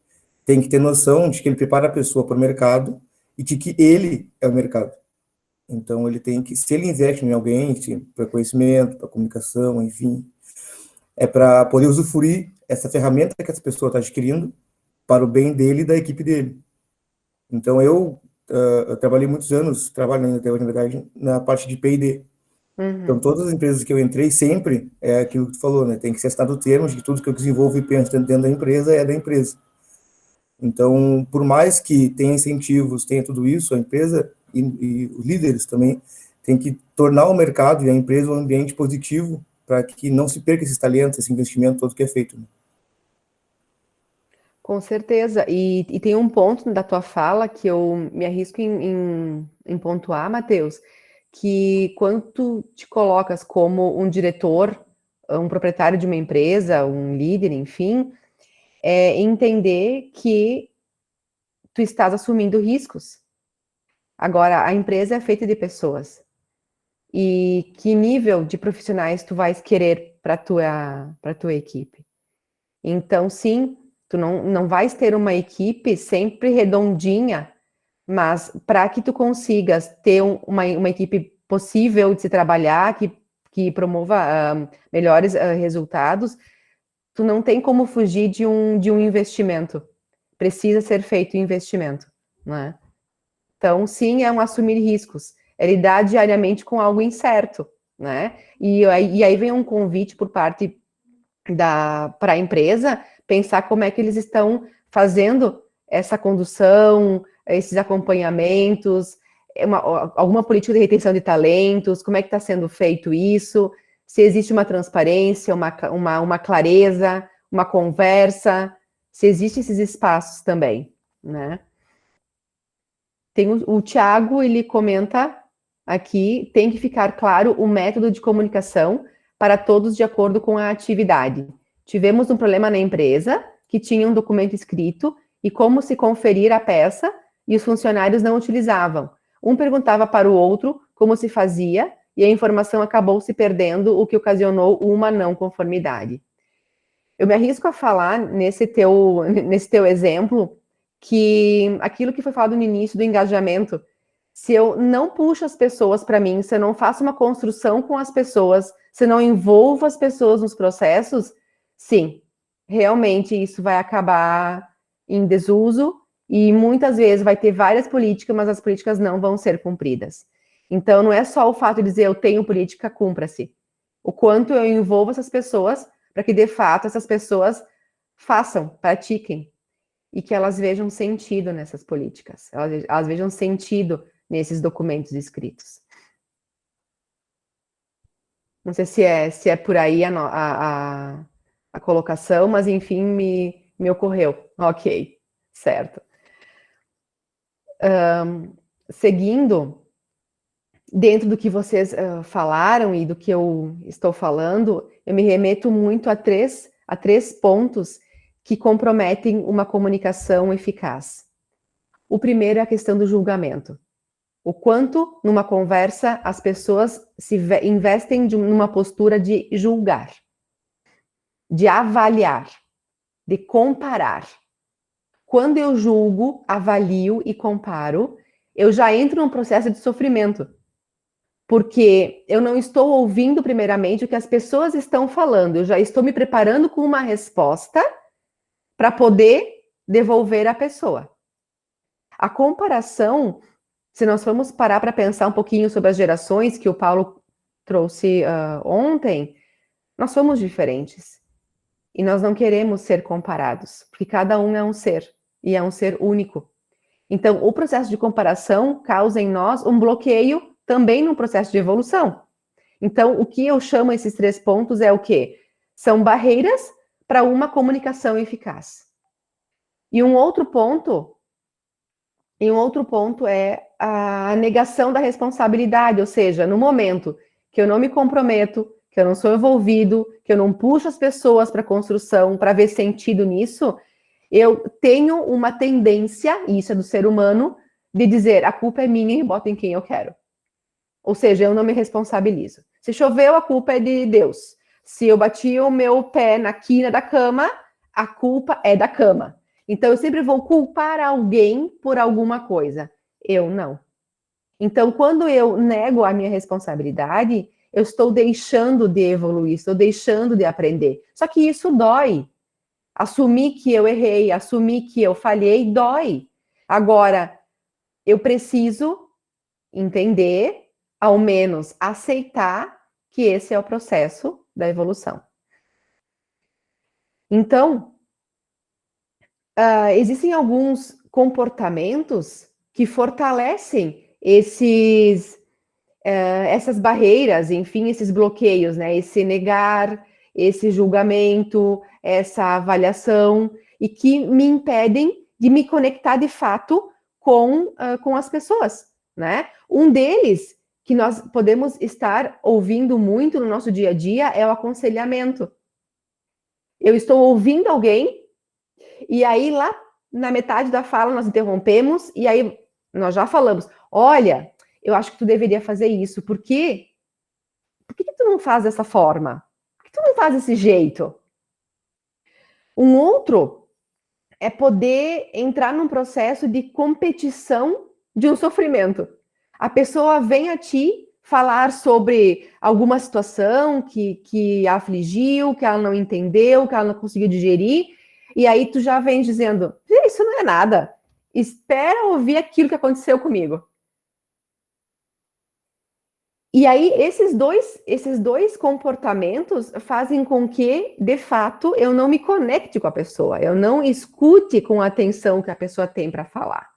tem que ter noção de que ele prepara a pessoa para o mercado e de que ele é o mercado. Então, ele tem que, se ele investe em alguém, para conhecimento, para comunicação, enfim, é para poder usufruir essa ferramenta que essa pessoa está adquirindo para o bem dele e da equipe dele. Então, eu trabalhei muitos anos, trabalho até hoje, na verdade, na parte de P&D. Então, todas as empresas que eu entrei, sempre é aquilo que tu falou, né? Tem que ser assinado termos de tudo que eu desenvolvo e penso dentro da empresa é da empresa. Então, por mais que tenha incentivos, tenha tudo isso, a empresa e os líderes também têm que tornar o mercado e a empresa um ambiente positivo para que não se perca esses talentos, esse investimento todo que é feito, né? Com certeza. E tem um ponto da tua fala que eu me arrisco em pontuar, Matheus, que quando tu te colocas como um diretor, um proprietário de uma empresa, um líder, enfim, é entender que tu estás assumindo riscos. Agora, a empresa é feita de pessoas. E que nível de profissionais tu vais querer para tua equipe? Então, sim, tu não vais ter uma equipe sempre redondinha, mas para que tu consigas ter uma equipe possível de se trabalhar, que promova melhores resultados, tu não tem como fugir de um investimento. Precisa ser feito investimento, não é? Então, sim, é um assumir riscos. É lidar diariamente com algo incerto, né? E aí vem um convite por parte para a empresa pensar como é que eles estão fazendo essa condução, esses acompanhamentos, alguma política de retenção de talentos, como é que está sendo feito isso, se existe uma transparência, uma clareza, uma conversa, se existem esses espaços também, né? Tem o Tiago, ele comenta aqui, tem que ficar claro o método de comunicação para todos de acordo com a atividade. Tivemos um problema na empresa, que tinha um documento escrito, e como se conferir a peça, e os funcionários não utilizavam. Um perguntava para o outro como se fazia, e a informação acabou se perdendo, o que ocasionou uma não conformidade. Eu me arrisco a falar nesse teu exemplo, que aquilo que foi falado no início do engajamento, se eu não puxo as pessoas para mim, se eu não faço uma construção com as pessoas, se eu não envolvo as pessoas nos processos, sim, realmente isso vai acabar em desuso e muitas vezes vai ter várias políticas, mas as políticas não vão ser cumpridas. Então, não é só o fato de dizer eu tenho política, cumpra-se. O quanto eu envolvo essas pessoas para que, de fato, essas pessoas façam, pratiquem, e que elas vejam sentido nessas políticas, elas vejam sentido nesses documentos escritos. Não sei se é por aí a colocação, mas enfim, me ocorreu. Ok, certo. Seguindo, dentro do que vocês falaram e do que eu estou falando, eu me remeto muito a três pontos que comprometem uma comunicação eficaz. O primeiro é a questão do julgamento. O quanto, numa conversa, as pessoas investem numa postura de julgar, de avaliar, de comparar. Quando eu julgo, avalio e comparo, eu já entro num processo de sofrimento. Porque eu não estou ouvindo, primeiramente, o que as pessoas estão falando. Eu já estou me preparando com uma resposta para poder devolver à pessoa. A comparação, se nós formos parar para pensar um pouquinho sobre as gerações que o Paulo trouxe ontem, nós somos diferentes. E nós não queremos ser comparados, porque cada um é um ser, e é um ser único. Então, o processo de comparação causa em nós um bloqueio também no processo de evolução. Então, o que eu chamo esses 3 pontos é o quê? São barreiras para uma comunicação eficaz. E um outro ponto é a negação da responsabilidade, ou seja, no momento que eu não me comprometo, que eu não sou envolvido, que eu não puxo as pessoas para a construção, para ver sentido nisso, eu tenho uma tendência, e isso é do ser humano, de dizer a culpa é minha e boto em quem eu quero. Ou seja, eu não me responsabilizo. Se choveu, a culpa é de Deus. Se eu bati o meu pé na quina da cama, a culpa é da cama. Então, eu sempre vou culpar alguém por alguma coisa. Eu não. Então, quando eu nego a minha responsabilidade, eu estou deixando de evoluir, estou deixando de aprender. Só que isso dói. Assumir que eu errei, assumir que eu falhei, dói. Agora, eu preciso entender ao menos, aceitar que esse é o processo da evolução. Então, existem alguns comportamentos que fortalecem essas barreiras, enfim, esses bloqueios, né? Esse negar, esse julgamento, essa avaliação, e que me impedem de me conectar de fato com as pessoas, né? Um deles, que nós podemos estar ouvindo muito no nosso dia a dia, é o aconselhamento. Eu estou ouvindo alguém, e aí lá na metade da fala nós interrompemos, e aí nós já falamos, olha, eu acho que tu deveria fazer isso, por quê? Por que tu não faz dessa forma? Por que tu não faz desse jeito? Um outro é poder entrar num processo de competição de um sofrimento. A pessoa vem a ti falar sobre alguma situação que a afligiu, que ela não entendeu, que ela não conseguiu digerir, e aí tu já vem dizendo, isso não é nada, espera ouvir aquilo que aconteceu comigo. E aí, esses dois comportamentos fazem com que, de fato, eu não me conecte com a pessoa, eu não escute com a atenção que a pessoa tem para falar.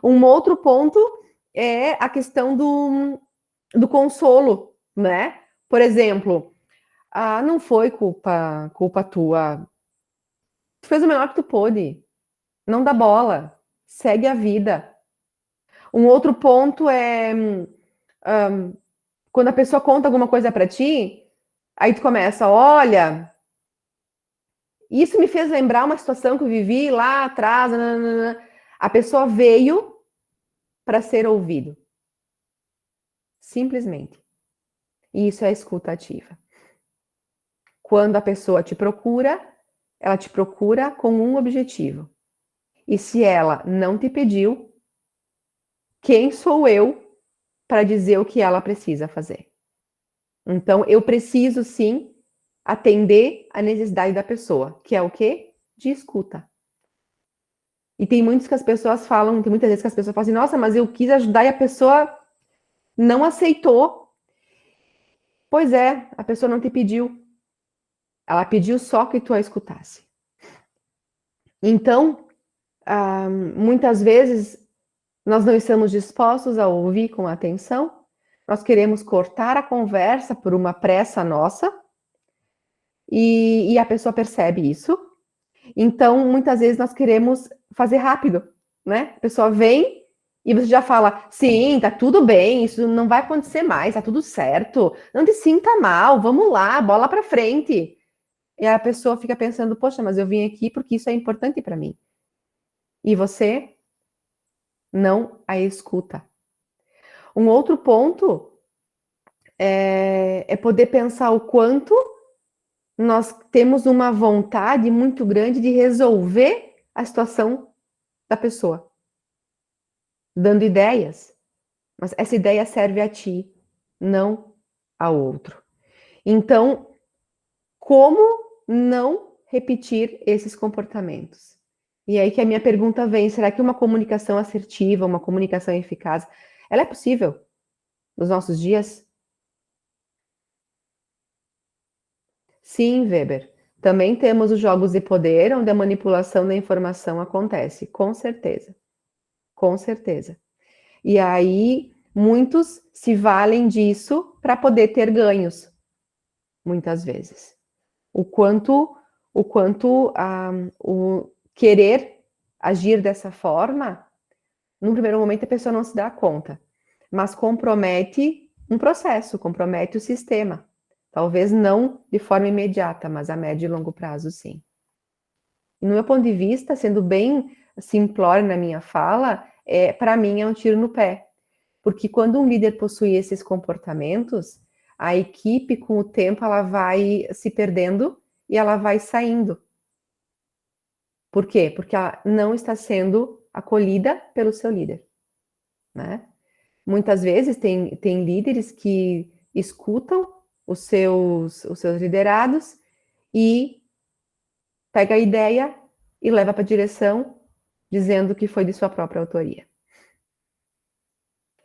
Um outro ponto é a questão do consolo, né? Por exemplo, não foi culpa tua, tu fez o melhor que tu pôde, não dá bola, segue a vida. Um outro ponto é... quando a pessoa conta alguma coisa para ti, aí tu começa, olha, isso me fez lembrar uma situação que eu vivi lá atrás. Nananana. A pessoa veio para ser ouvido. Simplesmente. E isso é a escuta ativa. Quando a pessoa te procura, ela te procura com um objetivo. E se ela não te pediu, quem sou eu para dizer o que ela precisa fazer? Então, eu preciso, sim, atender a necessidade da pessoa, que é o quê? De escuta. E tem muitas vezes que as pessoas falam assim, nossa, mas eu quis ajudar e a pessoa não aceitou. Pois é, a pessoa não te pediu. Ela pediu só que tu a escutasse. Então, muitas vezes, nós não estamos dispostos a ouvir com atenção, nós queremos cortar a conversa por uma pressa nossa, e a pessoa percebe isso. Então, muitas vezes nós queremos fazer rápido, né? A pessoa vem e você já fala, sim, tá tudo bem, isso não vai acontecer mais, tá tudo certo, não te sinta mal, vamos lá, bola para frente. E a pessoa fica pensando, poxa, mas eu vim aqui porque isso é importante para mim. E você não a escuta. Um outro ponto é poder pensar o quanto nós temos uma vontade muito grande de resolver a situação da pessoa, dando ideias, mas essa ideia serve a ti, não ao outro. Então, como não repetir esses comportamentos? E aí que a minha pergunta vem, será que uma comunicação assertiva, uma comunicação eficaz, ela é possível nos nossos dias? Sim, Weber. Também temos os jogos de poder, onde a manipulação da informação acontece, com certeza. Com certeza. E aí, muitos se valem disso para poder ter ganhos, muitas vezes. O quanto o querer agir dessa forma, num primeiro momento a pessoa não se dá conta, mas compromete um processo, compromete o sistema. Talvez não de forma imediata, mas a médio e longo prazo, sim. E no meu ponto de vista, sendo bem simplório na minha fala, para mim é um tiro no pé. Porque quando um líder possui esses comportamentos, a equipe, com o tempo, ela vai se perdendo e ela vai saindo. Por quê? Porque ela não está sendo acolhida pelo seu líder, né? Muitas vezes tem líderes que escutam os seus liderados e pega a ideia e leva para a direção, dizendo que foi de sua própria autoria.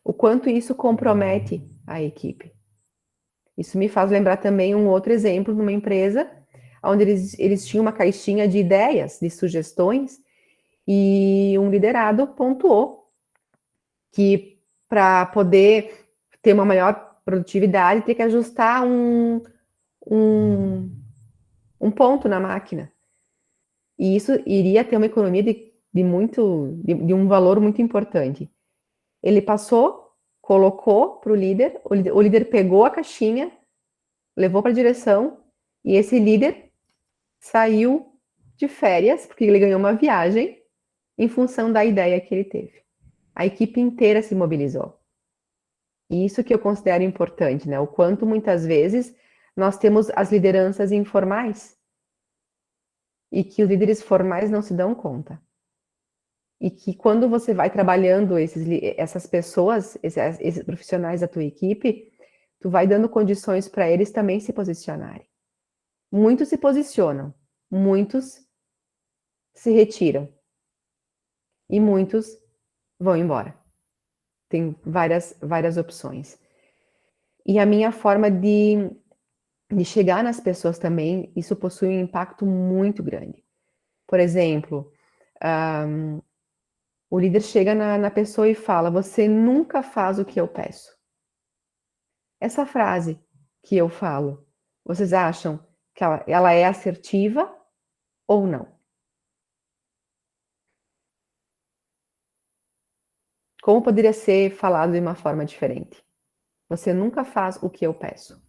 O quanto isso compromete a equipe. Isso me faz lembrar também um outro exemplo numa empresa onde eles tinham uma caixinha de ideias, de sugestões, e um liderado pontuou que para poder ter uma maior produtividade, tem que ajustar um ponto na máquina. E isso iria ter uma economia de um valor muito importante. Ele passou, colocou para o líder pegou a caixinha, levou para a direção, e esse líder saiu de férias, porque ele ganhou uma viagem, em função da ideia que ele teve. A equipe inteira se mobilizou. E isso que eu considero importante, né? O quanto muitas vezes nós temos as lideranças informais e que os líderes formais não se dão conta. E que quando você vai trabalhando essas pessoas, esses profissionais da tua equipe, tu vai dando condições para eles também se posicionarem. Muitos se posicionam, muitos se retiram e muitos vão embora. Tem várias opções. E a minha forma de chegar nas pessoas também, isso possui um impacto muito grande. Por exemplo, o líder chega na pessoa e fala: você nunca faz o que eu peço. Essa frase que eu falo, vocês acham que ela é assertiva ou não? Como poderia ser falado de uma forma diferente? Você nunca faz o que eu peço.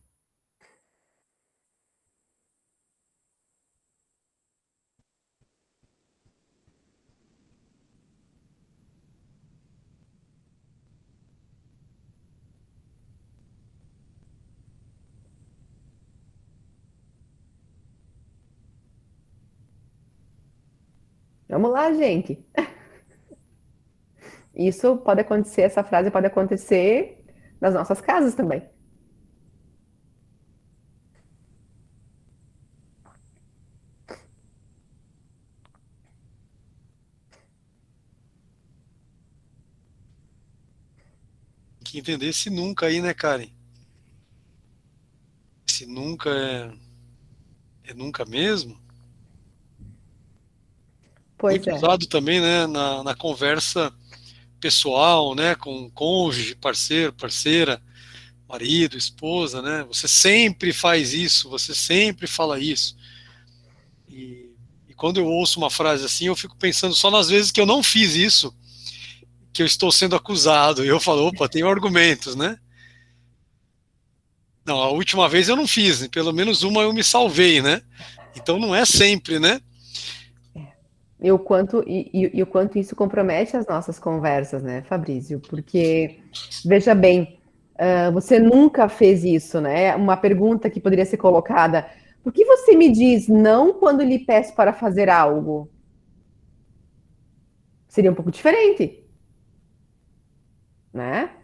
Vamos lá, gente. Isso pode acontecer, essa frase pode acontecer nas nossas casas também. Tem que entender esse nunca aí, né, Karen? Esse nunca é nunca mesmo? Pois Muito é. usado também, né, na conversa pessoal, né, com cônjuge, parceiro, parceira, marido, esposa, né? Você sempre faz isso, você sempre fala isso. E quando eu ouço uma frase assim, eu fico pensando só nas vezes que eu não fiz isso, que eu estou sendo acusado. E eu falo, opa, tenho argumentos, né? Não, a última vez eu não fiz, pelo menos uma eu me salvei, né? Então não é sempre, né? E o quanto isso compromete as nossas conversas, né, Fabrício? Porque, veja bem, você nunca fez isso, né? Uma pergunta que poderia ser colocada: por que você me diz não quando lhe peço para fazer algo? Seria um pouco diferente, né?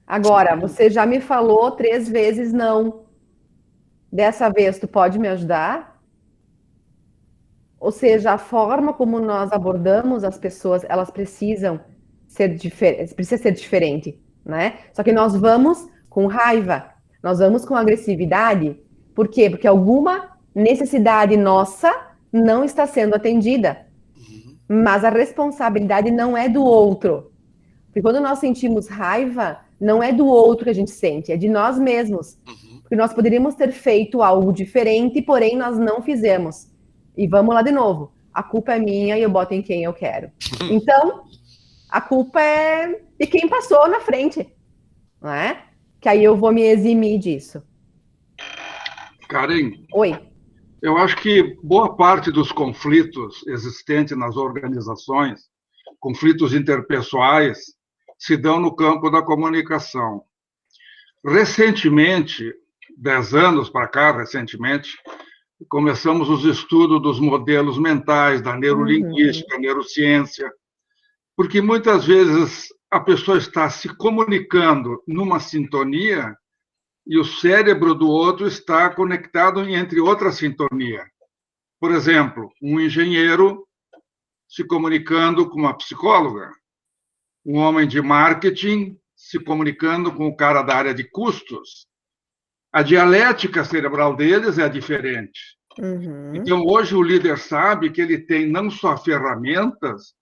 Agora, você já me falou 3 vezes não. Dessa vez, tu pode me ajudar? Ou seja, a forma como nós abordamos as pessoas, elas precisam ser diferente, né? Só que nós vamos com raiva, nós vamos com agressividade. Por quê? Porque alguma necessidade nossa não está sendo atendida. Mas a responsabilidade não é do outro. Porque quando nós sentimos raiva, não é do outro que a gente sente, é de nós mesmos. Porque nós poderíamos ter feito algo diferente, porém nós não fizemos. E vamos lá de novo. A culpa é minha e eu boto em quem eu quero. Então, a culpa é de quem passou na frente, não é? Que aí eu vou me eximir disso. Karen, Oi. eu acho que boa parte dos conflitos existentes nas organizações, conflitos interpessoais, se dão no campo da comunicação. Recentemente, 10 anos para cá, começamos os estudos dos modelos mentais, da neurolinguística, neurociência, porque muitas vezes a pessoa está se comunicando numa sintonia e o cérebro do outro está conectado entre outra sintonia. Por exemplo, um engenheiro se comunicando com uma psicóloga, um homem de marketing se comunicando com o cara da área de custos, a dialética cerebral deles é diferente. Então, hoje, o líder sabe que ele tem não só ferramentas,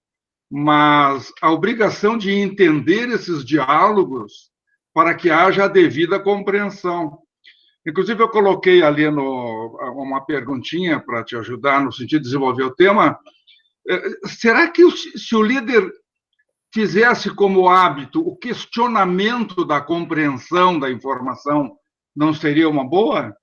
mas a obrigação de entender esses diálogos para que haja a devida compreensão. Inclusive, eu coloquei ali uma perguntinha para te ajudar no sentido de desenvolver o tema. Será que se o líder fizesse como hábito o questionamento da compreensão da informação, não seria uma boa?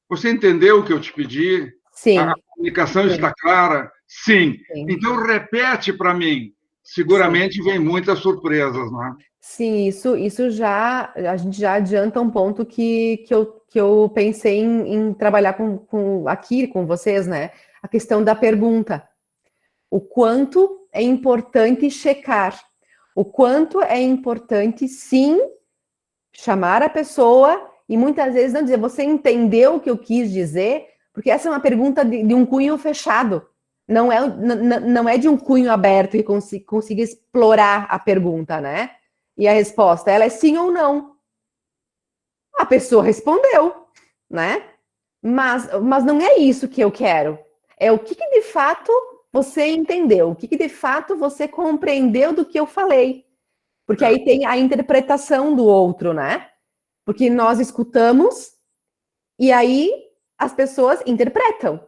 Você entendeu o que eu te pedi? Sim. A comunicação está clara? Sim. Então, repete para mim. Seguramente vem muitas surpresas, não é? Sim, isso já, a gente já adianta um ponto que eu pensei em trabalhar aqui com vocês, né? A questão da pergunta. O quanto é importante checar, o quanto é importante, sim, chamar a pessoa e muitas vezes não dizer, você entendeu o que eu quis dizer? Porque essa é uma pergunta de um cunho fechado, não é de um cunho aberto e consiga explorar a pergunta, né? E a resposta, ela é sim ou não. A pessoa respondeu, né? Mas não é isso que eu quero. É o que de fato você entendeu, o que de fato você compreendeu do que eu falei. Porque aí tem a interpretação do outro, né? Porque nós escutamos e aí as pessoas interpretam,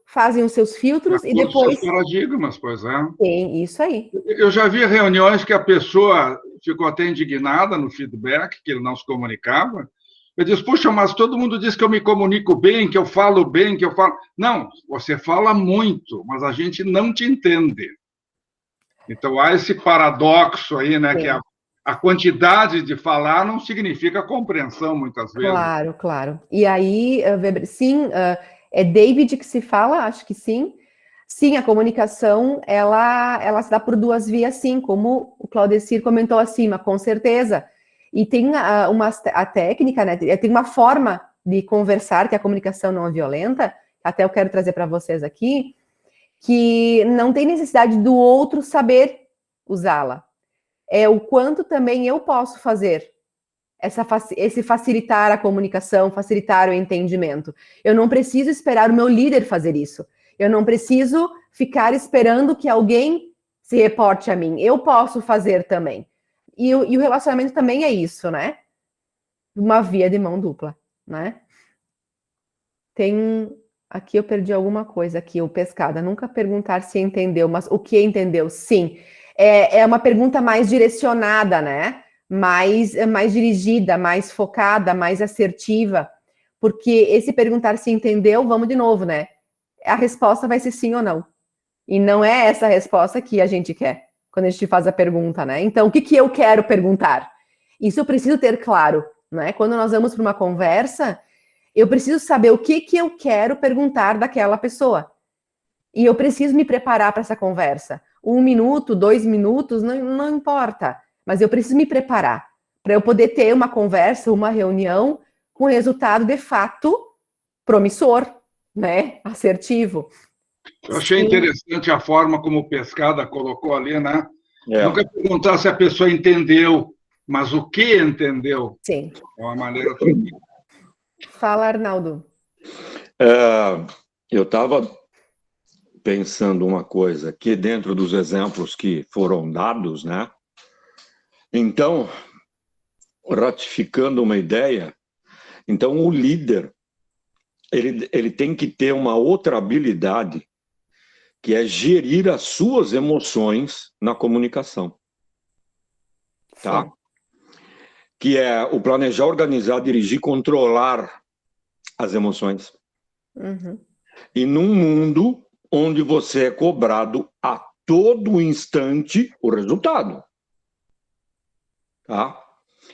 fazem os seus filtros e depois... Os seus paradigmas, pois é. Tem isso aí. Eu já vi reuniões que a pessoa ficou até indignada no feedback, que ele não se comunicava. Eu disse, puxa, mas todo mundo diz que eu me comunico bem, que eu falo bem, que eu falo... Não, você fala muito, mas a gente não te entende. Então, há esse paradoxo aí, né, que a quantidade de falar não significa compreensão, muitas vezes. Claro, claro. E aí, Weber, sim, é David que se fala, acho que sim. Sim, a comunicação, ela se dá por duas vias, sim, como o Claudecir comentou acima, com certeza. E tem a técnica, né, tem uma forma de conversar, que é a comunicação não violenta, até eu quero trazer para vocês aqui, que não tem necessidade do outro saber usá-la. É o quanto também eu posso fazer esse facilitar a comunicação, facilitar o entendimento. Eu não preciso esperar o meu líder fazer isso. Eu não preciso ficar esperando que alguém se reporte a mim. Eu posso fazer também. E o relacionamento também é isso, né? Uma via de mão dupla, né? Aqui eu perdi alguma coisa, aqui, o Pescada. Nunca perguntar se entendeu, mas o que entendeu? Sim. É uma pergunta mais direcionada, né? Mais dirigida, mais focada, mais assertiva. Porque esse perguntar se entendeu, vamos de novo, né? A resposta vai ser sim ou não. E não é essa a resposta que a gente quer, quando a gente faz a pergunta, né? Então, o que eu quero perguntar? Isso eu preciso ter claro, né? Quando nós vamos para uma conversa, eu preciso saber o que eu quero perguntar daquela pessoa. E eu preciso me preparar para essa conversa. 1 minuto, 2 minutos, não importa. Mas eu preciso me preparar para eu poder ter uma conversa, uma reunião com resultado de fato promissor, né? Assertivo. Eu achei interessante a forma como o Pescada colocou ali, né? Nunca perguntar se a pessoa entendeu, mas o que entendeu. Sim. É uma maneira tranquila. Fala, Arnaldo. Eu estava pensando uma coisa aqui dentro dos exemplos que foram dados, né? Então, ratificando uma ideia, então o líder ele tem que ter uma outra habilidade, que é gerir as suas emoções na comunicação, tá? Sim. Que é o planejar, organizar, dirigir, controlar as emoções. Uhum. E num mundo onde você é cobrado a todo instante o resultado. Tá?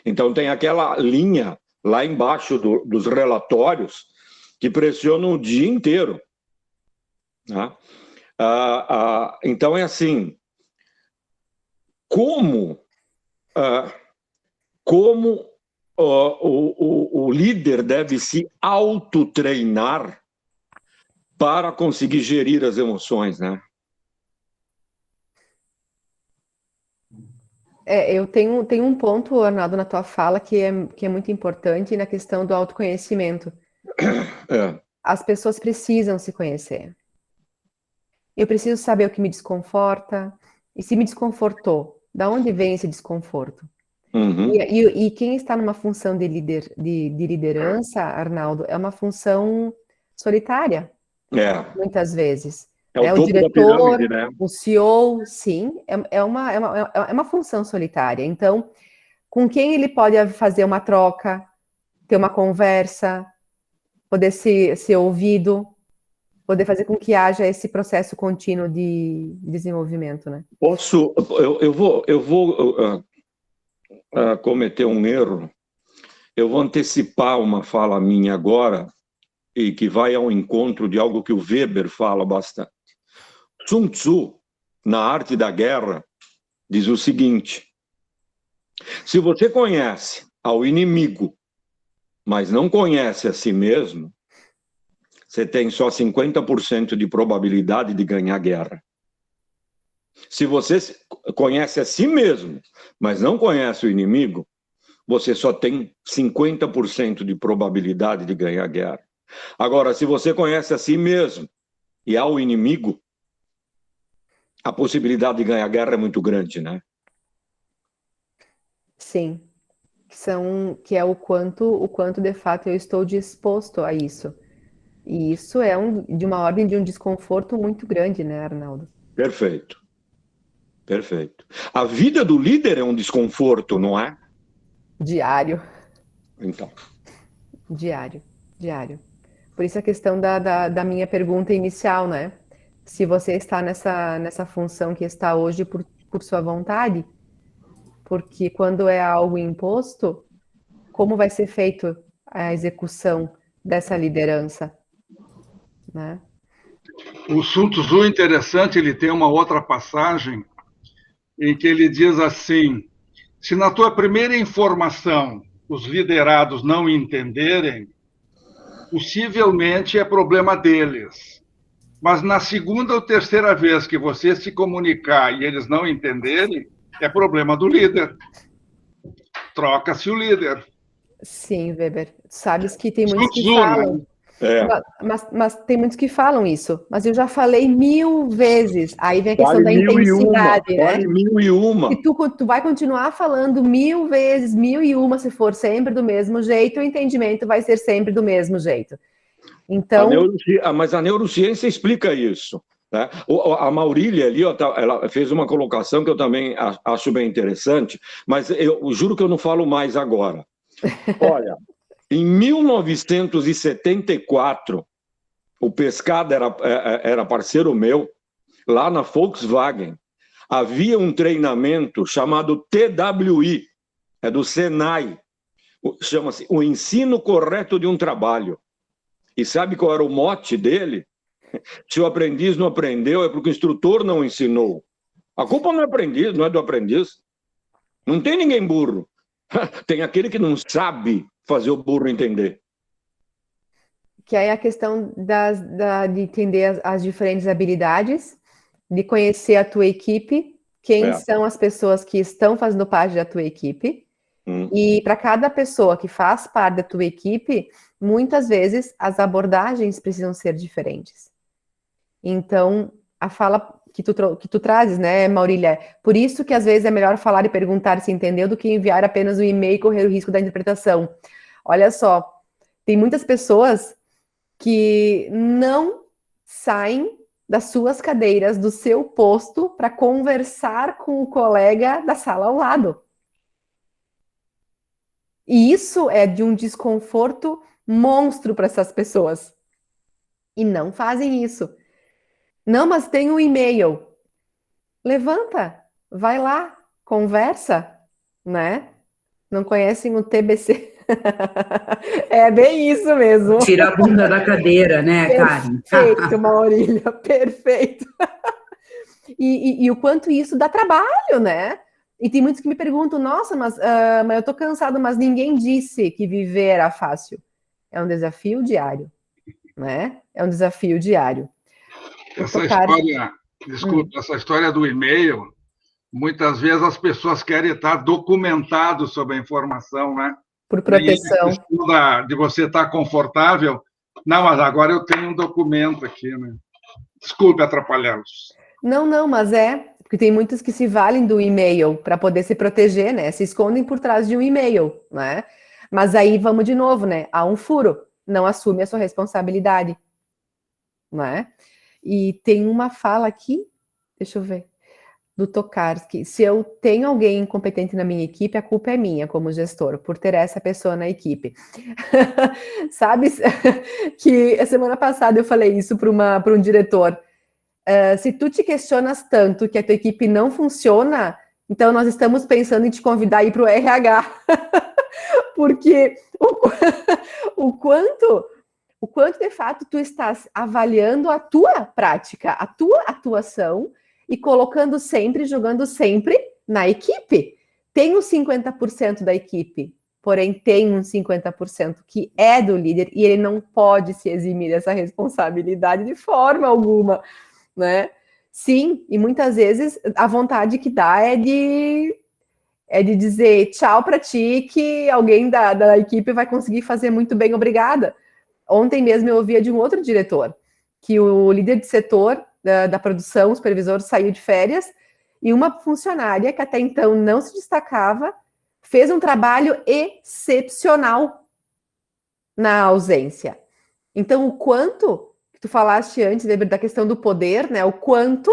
Então tem aquela linha lá embaixo dos relatórios que pressionam o dia inteiro. Tá? Então é assim, como o líder deve se autotreinar para conseguir gerir as emoções, né? Eu tenho um ponto, Arnaldo, na tua fala que é muito importante na questão do autoconhecimento. É. As pessoas precisam se conhecer. Eu preciso saber o que me desconforta, e se me desconfortou, da onde vem esse desconforto? Uhum. E quem está numa função de liderança, Arnaldo, é uma função solitária, É. muitas vezes. É Né? o O topo da diretor, pirâmide, né? o CEO, sim, é uma função solitária. Então, com quem ele pode fazer uma troca, ter uma conversa, poder ser ouvido, poder fazer com que haja esse processo contínuo de desenvolvimento, né? Eu vou cometer um erro. Eu vou antecipar uma fala minha agora e que vai ao encontro de algo que o Weber fala bastante. Sun Tzu, na Arte da Guerra, diz o seguinte: se você conhece ao inimigo, mas não conhece a si mesmo, você tem só 50% de probabilidade de ganhar a guerra. Se você conhece a si mesmo, mas não conhece o inimigo, você só tem 50% de probabilidade de ganhar a guerra. Agora, se você conhece a si mesmo e ao inimigo, a possibilidade de ganhar a guerra é muito grande, né? Sim, que é o quanto de fato eu estou disposto a isso. E isso é de uma ordem de um desconforto muito grande, né, Arnaldo? Perfeito. Perfeito. A vida do líder é um desconforto, não é? Diário, Então. diário, diário. Por isso a questão da minha pergunta inicial, né? Se você está nessa função que está hoje por sua vontade, porque quando é algo imposto, como vai ser feito a execução dessa liderança, né? O Sun Tzu, interessante, ele tem uma outra passagem em que ele diz assim: se na tua primeira informação os liderados não entenderem, possivelmente é problema deles. Mas na segunda ou terceira vez que você se comunicar e eles não entenderem, é problema do líder. Troca-se o líder. Sim, Weber. Sabes que tem Sun muitos que Tzu, né? falam, É. mas tem muitos que falam isso. Mas eu já falei 1000 vezes. Aí vem a questão Vale da 1001, intensidade, né? vale 1001. E tu vai continuar falando 1000 vezes, 1001, se for sempre do mesmo jeito, o entendimento vai ser sempre do mesmo jeito. Então, Mas a neurociência explica isso. Né? A Maurília ali, ó, ela fez uma colocação que eu também acho bem interessante, mas eu juro que eu não falo mais agora. Olha, em 1974, o Pescada era parceiro meu, lá na Volkswagen, havia um treinamento chamado TWI, é do Senai, chama-se O Ensino Correto de um Trabalho. E sabe qual era o mote dele? Se o aprendiz não aprendeu, é porque o instrutor não ensinou. A culpa não é aprendiz, não é do aprendiz. Não tem ninguém burro. Tem aquele que não sabe fazer o burro entender. que aí é a questão de entender as diferentes habilidades, de conhecer a tua equipe, quem são as pessoas que estão fazendo parte da tua equipe, e para cada pessoa que faz parte da tua equipe, muitas vezes as abordagens precisam ser diferentes. Então, a fala que tu trazes, né, Maurília, por isso que às vezes é melhor falar e perguntar se entendeu do que enviar apenas um e-mail e correr o risco da interpretação. Olha só, tem muitas pessoas que não saem das suas cadeiras, do seu posto, para conversar com o colega da sala ao lado. E isso é de um desconforto monstro para essas pessoas. E não fazem isso. Não, mas tem um e-mail. Levanta, vai lá, conversa, né? Não conhecem o TBC? É bem isso mesmo. Tira a bunda da cadeira, né, Karen? Perfeito, Maurília, perfeito. E o quanto isso dá trabalho, né? E tem muitos que me perguntam, nossa, mas eu tô cansado, mas ninguém disse que viver era fácil. É um desafio diário, né? É um desafio diário. Essa história, desculpa, essa história do e-mail, Muitas vezes as pessoas querem estar documentados sobre a informação, né? Por proteção. E a questão de você estar confortável. Não, mas agora eu tenho um documento aqui, né? Desculpe atrapalhá-los. Não, mas porque tem muitos que se valem do e-mail para poder se proteger, né? Se escondem por trás de um e-mail, né? Mas aí vamos de novo, né? Há um furo, não assume a sua responsabilidade, né? E tem uma fala aqui, deixa eu ver, do Tokarski: se eu tenho alguém incompetente na minha equipe, a culpa é minha como gestor, por ter essa pessoa na equipe. Sabe que a semana passada eu falei isso para um diretor. Se tu te questionas tanto que a tua equipe não funciona, então nós estamos pensando em te convidar a ir para o RH. Porque o quanto de fato tu estás avaliando a tua prática, a tua atuação e colocando sempre, jogando sempre na equipe. Tem os 50% da equipe, porém tem uns 50% que é do líder e ele não pode se eximir dessa responsabilidade de forma alguma, né? Sim, e muitas vezes a vontade que dá é de dizer tchau para ti, que alguém da equipe vai conseguir fazer muito bem, obrigada. Ontem mesmo eu ouvia de um outro diretor, que o líder de setor da produção, o supervisor, saiu de férias, e uma funcionária que até então não se destacava, fez um trabalho excepcional na ausência. Então, o quanto, que tu falaste antes, da questão do poder, né? O quanto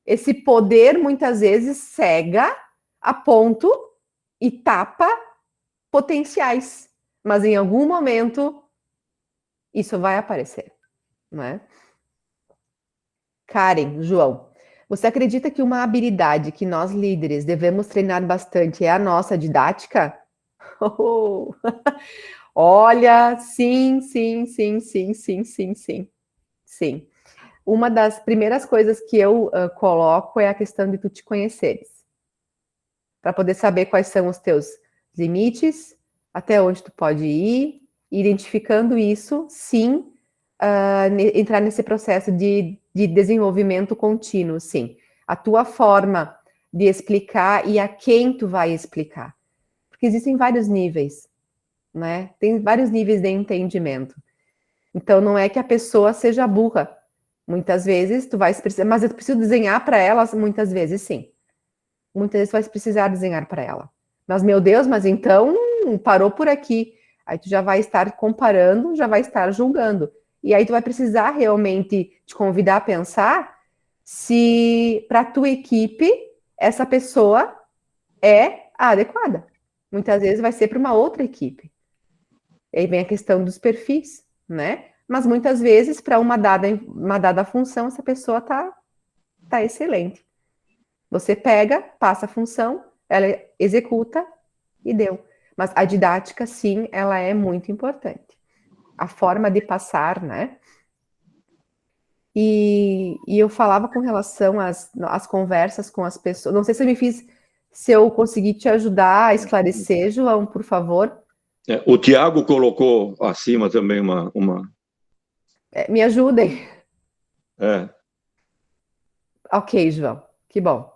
esse poder muitas vezes cega a ponto e tapa potenciais. Mas em algum momento isso vai aparecer, né? Karen, João, você acredita que uma habilidade que nós líderes devemos treinar bastante é a nossa didática? Oh, olha, sim. Sim. Uma das primeiras coisas que eu coloco é a questão de tu te conheceres. Para poder saber quais são os teus limites, até onde tu pode ir, identificando isso, sim, entrar nesse processo de desenvolvimento contínuo, sim. A tua forma de explicar e a quem tu vai explicar. Porque existem vários níveis, né? Tem vários níveis de entendimento. Então, não é que a pessoa seja burra. Muitas vezes tu vai precisar, mas eu preciso desenhar para elas, muitas vezes sim. Muitas vezes tu vai precisar desenhar para ela. Mas, meu Deus, mas então parou por aqui. Aí tu já vai estar comparando, já vai estar julgando. E aí tu vai precisar realmente te convidar a pensar se para a tua equipe essa pessoa é a adequada. Muitas vezes vai ser para uma outra equipe. E aí vem a questão dos perfis, né? Mas muitas vezes, para uma dada função, essa pessoa tá excelente. Você pega, passa a função, ela executa e deu. Mas a didática, sim, ela é muito importante. A forma de passar, né? E eu falava com relação às conversas com as pessoas. Não sei se eu consegui te ajudar a esclarecer, João, por favor. O Tiago colocou acima também uma... Me ajudem. É. Ok, João, que bom.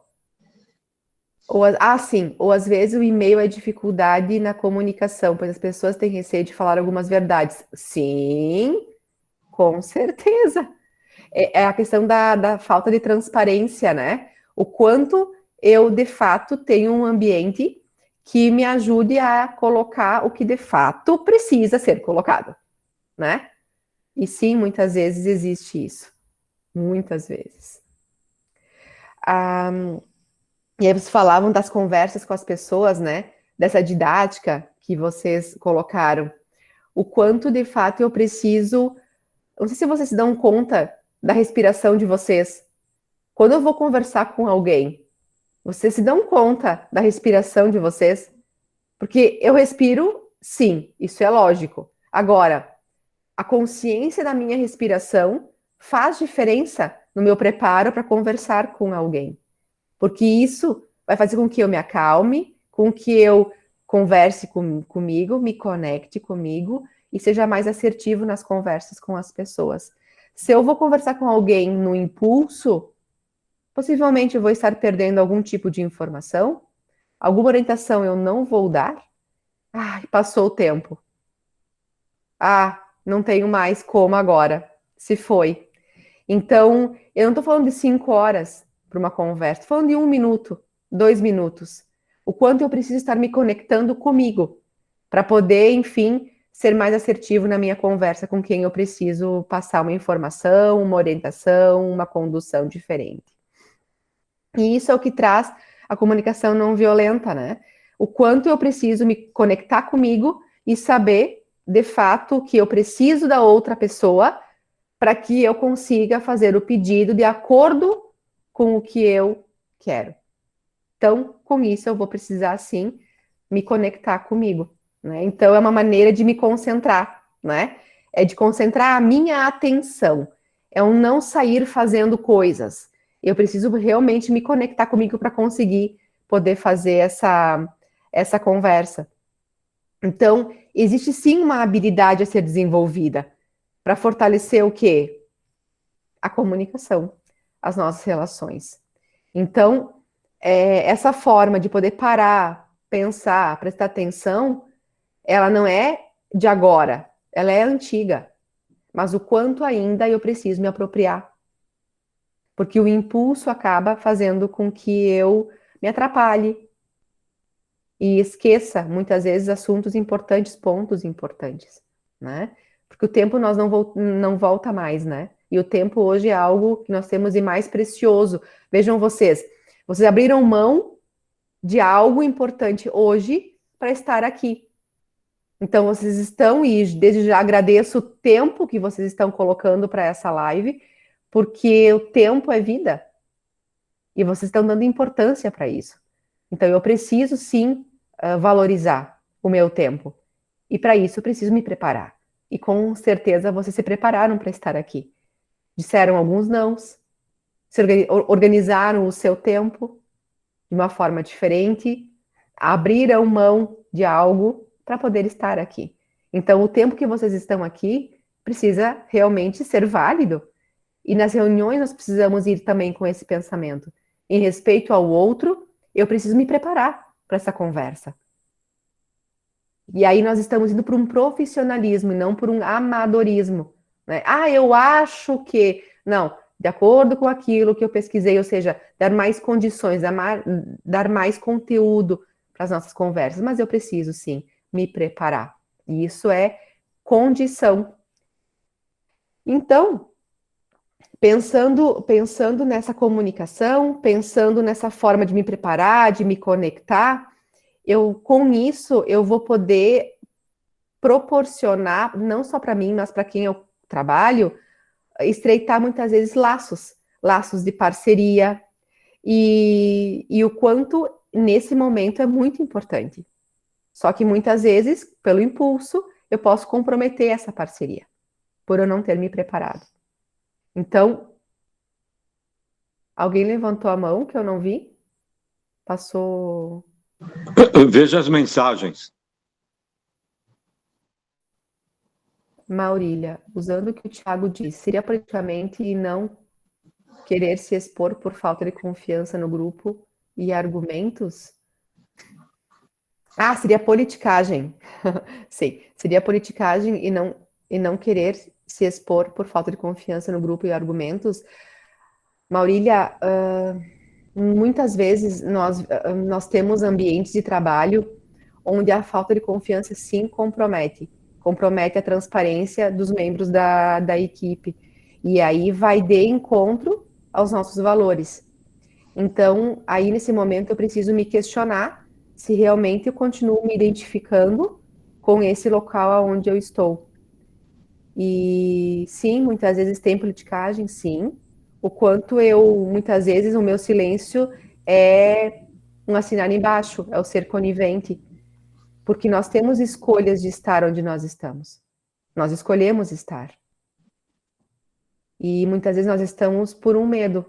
Sim, ou às vezes o e-mail é dificuldade na comunicação, pois as pessoas têm receio de falar algumas verdades. Sim, com certeza. É a questão da falta de transparência, né? O quanto eu, de fato, tenho um ambiente que me ajude a colocar o que, de fato, precisa ser colocado, né? E sim, muitas vezes existe isso. Muitas vezes. E aí vocês falavam das conversas com as pessoas, né? Dessa didática que vocês colocaram. O quanto, de fato, eu preciso... Não sei se vocês se dão conta da respiração de vocês. Quando eu vou conversar com alguém, vocês se dão conta da respiração de vocês? Porque eu respiro, sim, isso é lógico. Agora, a consciência da minha respiração faz diferença no meu preparo para conversar com alguém. Porque isso vai fazer com que eu me acalme, com que eu converse comigo, me conecte comigo e seja mais assertivo nas conversas com as pessoas. Se eu vou conversar com alguém no impulso, Possivelmente eu vou estar perdendo algum tipo de informação, alguma orientação eu não vou dar. Ai, passou o tempo. Ah, não tenho mais como agora. Se foi. Então, eu não estou falando de 5 horas para uma conversa, estou falando de 1 minuto, 2 minutos. O quanto eu preciso estar me conectando comigo para poder, enfim, ser mais assertivo na minha conversa com quem eu preciso passar uma informação, uma orientação, uma condução diferente. E isso é o que traz a comunicação não violenta, né? O quanto eu preciso me conectar comigo e saber, de fato, que eu preciso da outra pessoa para que eu consiga fazer o pedido de acordo com o que eu quero. Então, com isso, eu vou precisar, sim, me conectar comigo, né? Então, é uma maneira de me concentrar, né? É de concentrar a minha atenção. É um não sair fazendo coisas. Eu preciso realmente me conectar comigo para conseguir poder fazer essa conversa. Então, existe sim uma habilidade a ser desenvolvida para fortalecer o quê? A comunicação, as nossas relações. Então, essa forma de poder parar, pensar, prestar atenção, ela não é de agora, ela é antiga. Mas o quanto ainda eu preciso me apropriar. Porque o impulso acaba fazendo com que eu me atrapalhe e esqueça, muitas vezes, assuntos importantes, pontos importantes, né? Porque o tempo nós não volta mais, né? E o tempo hoje é algo que nós temos de mais precioso. Vejam vocês abriram mão de algo importante hoje para estar aqui. Então, vocês estão, e desde já agradeço o tempo que vocês estão colocando para essa live, porque o tempo é vida. E vocês estão dando importância para isso. Então, eu preciso, sim, valorizar o meu tempo. E para isso, eu preciso me preparar. E com certeza, vocês se prepararam para estar aqui. Disseram alguns nãos, organizaram o seu tempo de uma forma diferente, abriram mão de algo para poder estar aqui. Então, o tempo que vocês estão aqui precisa realmente ser válido. E nas reuniões nós precisamos ir também com esse pensamento. Em respeito ao outro, eu preciso me preparar para essa conversa. E aí nós estamos indo para um profissionalismo e não por um amadorismo, né? Ah, eu acho que... Não, de acordo com aquilo que eu pesquisei, ou seja, dar mais condições, dar mais conteúdo para as nossas conversas. Mas eu preciso, sim, me preparar. E isso é condição. Então, pensando nessa comunicação, pensando nessa forma de me preparar, de me conectar, com isso eu vou poder proporcionar, não só para mim, mas para quem eu trabalho, estreitar muitas vezes laços de parceria, e o quanto nesse momento é muito importante. Só que muitas vezes, pelo impulso, eu posso comprometer essa parceria, por eu não ter me preparado. Então, alguém levantou a mão que eu não vi? Passou. Veja as mensagens. Maurília, usando o que o Thiago disse, seria politicamente não querer se expor por falta de confiança no grupo e argumentos? Ah, seria politicagem. Sim, seria politicagem e não querer se expor por falta de confiança no grupo e argumentos. Maurília, muitas vezes nós temos ambientes de trabalho onde a falta de confiança sim compromete a transparência dos membros da equipe, e aí vai de encontro aos nossos valores. Então, aí nesse momento eu preciso me questionar se realmente eu continuo me identificando com esse local onde eu estou. E sim, muitas vezes tem politicagem, sim. O quanto muitas vezes, o meu silêncio é um assinar embaixo, é o ser conivente. Porque nós temos escolhas de estar onde nós estamos. Nós escolhemos estar. E muitas vezes nós estamos por um medo,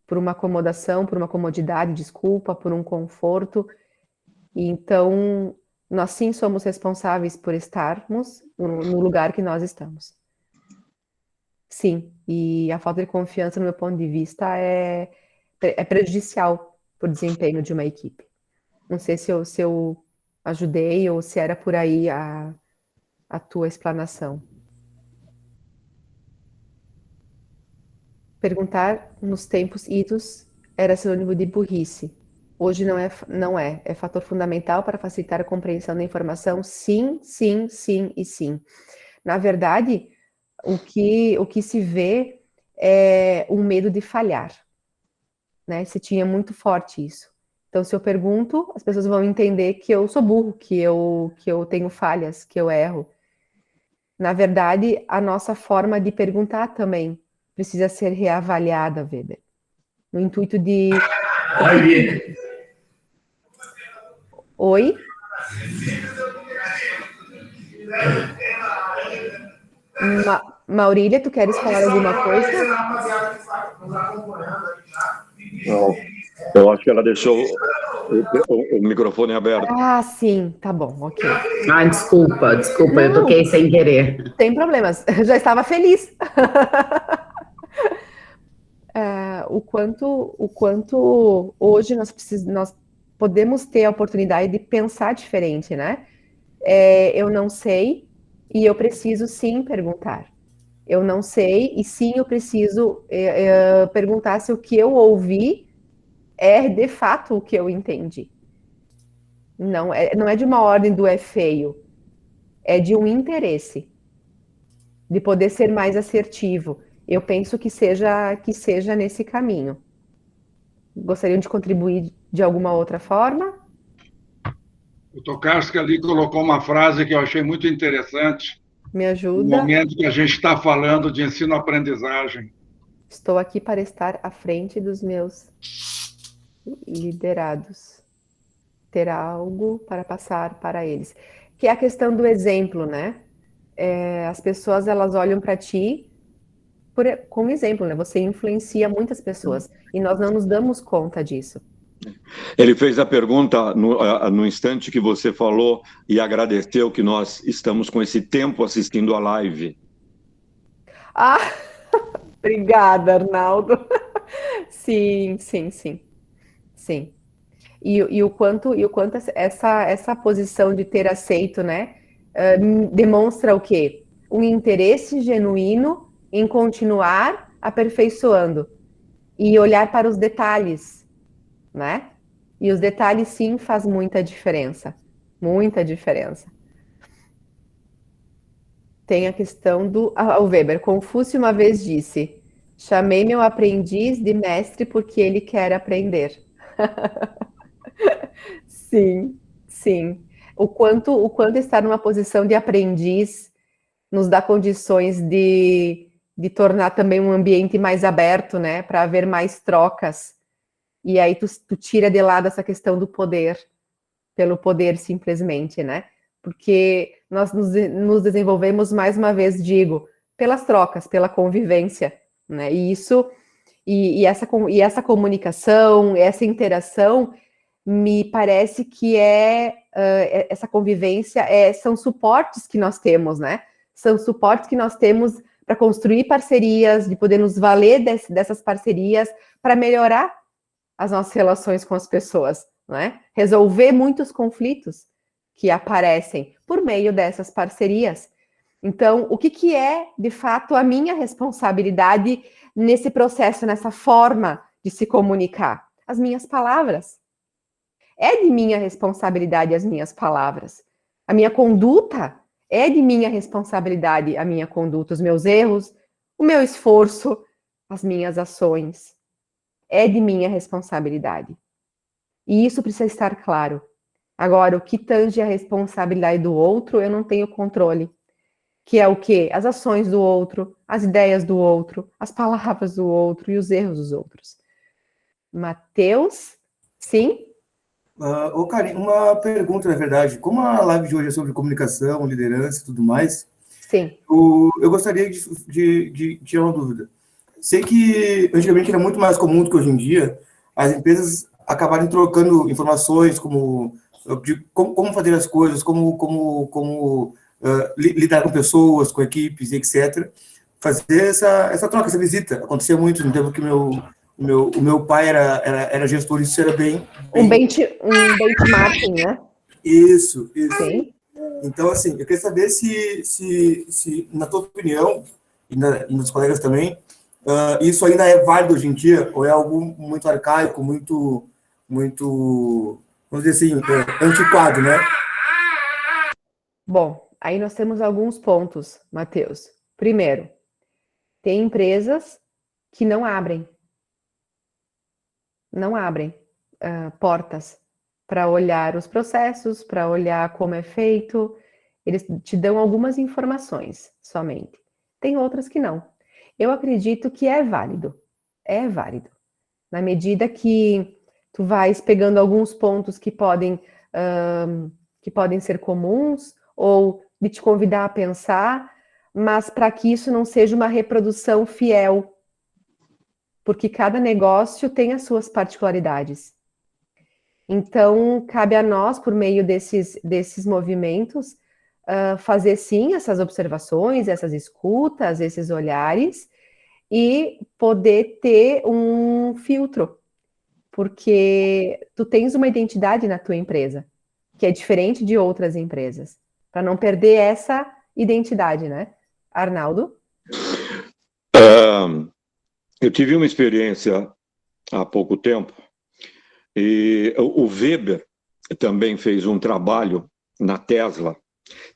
por uma acomodação, por uma comodidade, desculpa, por um conforto. E então, nós sim somos responsáveis por estarmos no lugar que nós estamos. Sim, e a falta de confiança, no meu ponto de vista, é prejudicial para o desempenho de uma equipe. Não sei se eu ajudei ou se era por aí a tua explanação. Perguntar nos tempos idos era sinônimo de burrice. Hoje não é fator fundamental para facilitar a compreensão da informação. Sim, sim, sim e sim. Na verdade, o que se vê é um medo de falhar, né? Se tinha muito forte isso. Então, se eu pergunto, as pessoas vão entender que eu sou burro, que eu tenho falhas, que eu erro. Na verdade, a nossa forma de perguntar também precisa ser reavaliada, Weber. No intuito de... Oi? Maurília, tu queres falar alguma coisa? Não, eu acho que ela deixou o microfone aberto. Ah, sim, tá bom, ok. Ah, desculpa, Não, eu toquei sem querer. Sem problemas, eu já estava feliz. O quanto hoje nós podemos ter a oportunidade de pensar diferente, né? Eu não sei e eu preciso sim perguntar. Eu não sei e sim eu preciso perguntar se o que eu ouvi é de fato o que eu entendi. Não é de uma ordem do é feio, é de um interesse, de poder ser mais assertivo. Eu penso que seja nesse caminho. Gostariam de contribuir de alguma outra forma? O Tokarski ali colocou uma frase que eu achei muito interessante, Me no ajuda. momento que a gente está falando de ensino-aprendizagem. Estou aqui para estar à frente dos meus liderados. Ter algo para passar para eles. Que é a questão do exemplo, né? As pessoas, elas olham para ti como exemplo, né? Você influencia muitas pessoas e nós não nos damos conta disso. Ele fez a pergunta no instante que você falou e agradeceu que nós estamos com esse tempo assistindo a live. Ah, obrigada, Arnaldo. Sim, sim, sim. Sim. E o quanto essa posição de ter aceito, né, demonstra o quê? Um interesse genuíno em continuar aperfeiçoando e olhar para os detalhes, né? E os detalhes, sim, faz muita diferença. Muita diferença. Tem a questão do... o Weber, Confúcio uma vez disse, chamei meu aprendiz de mestre porque ele quer aprender. Sim, sim. O quanto estar numa posição de aprendiz nos dá condições de tornar também um ambiente mais aberto, né? Para haver mais trocas. E aí tu tira de lado essa questão do poder, pelo poder simplesmente, né? Porque nós nos desenvolvemos, mais uma vez digo, pelas trocas, pela convivência, né? E isso, e essa comunicação, essa interação, me parece que essa convivência são suportes que nós temos, né? São suportes que nós temos para construir parcerias, de poder nos valer dessas parcerias para melhorar as nossas relações com as pessoas, né? Resolver muitos conflitos que aparecem por meio dessas parcerias. Então, o que é, de fato, a minha responsabilidade nesse processo, nessa forma de se comunicar? As minhas palavras. É de minha responsabilidade as minhas palavras. A minha conduta é de minha responsabilidade a minha conduta, os meus erros, o meu esforço, as minhas ações. É de minha responsabilidade. E isso precisa estar claro. Agora, o que tange a responsabilidade do outro, eu não tenho controle. Que é o quê? As ações do outro, as ideias do outro, as palavras do outro e os erros dos outros. Mateus, sim? Karin, uma pergunta, na verdade. Como a live de hoje é sobre comunicação, liderança e tudo mais, Sim. Eu gostaria de tirar uma dúvida. Sei que antigamente era muito mais comum do que hoje em dia as empresas acabarem trocando informações de como fazer as coisas, como lidar com pessoas, com equipes, etc. Fazer essa troca, essa visita. Acontecia muito no tempo que meu o meu pai era gestor, isso era bem... Um benchmarking, né? Isso. Sim. Então, assim, eu queria saber se na tua opinião, e nos colegas também, isso ainda é válido hoje em dia, ou é algo muito arcaico, muito, vamos dizer assim, antiquado, né? Bom, aí nós temos alguns pontos, Matheus. Primeiro, tem empresas que não abrem portas para olhar os processos, para olhar como é feito. Eles te dão algumas informações somente. Tem outras que não. Eu acredito que é válido. É válido. Na medida que tu vais pegando alguns pontos que podem ser comuns ou de te convidar a pensar, mas para que isso não seja uma reprodução fiel, porque cada negócio tem as suas particularidades. Então, cabe a nós, por meio desses movimentos, fazer sim essas observações, essas escutas, esses olhares, e poder ter um filtro, porque tu tens uma identidade na tua empresa, que é diferente de outras empresas, para não perder essa identidade, né? Arnaldo? Eu tive uma experiência há pouco tempo, e o Weber também fez um trabalho na Tesla.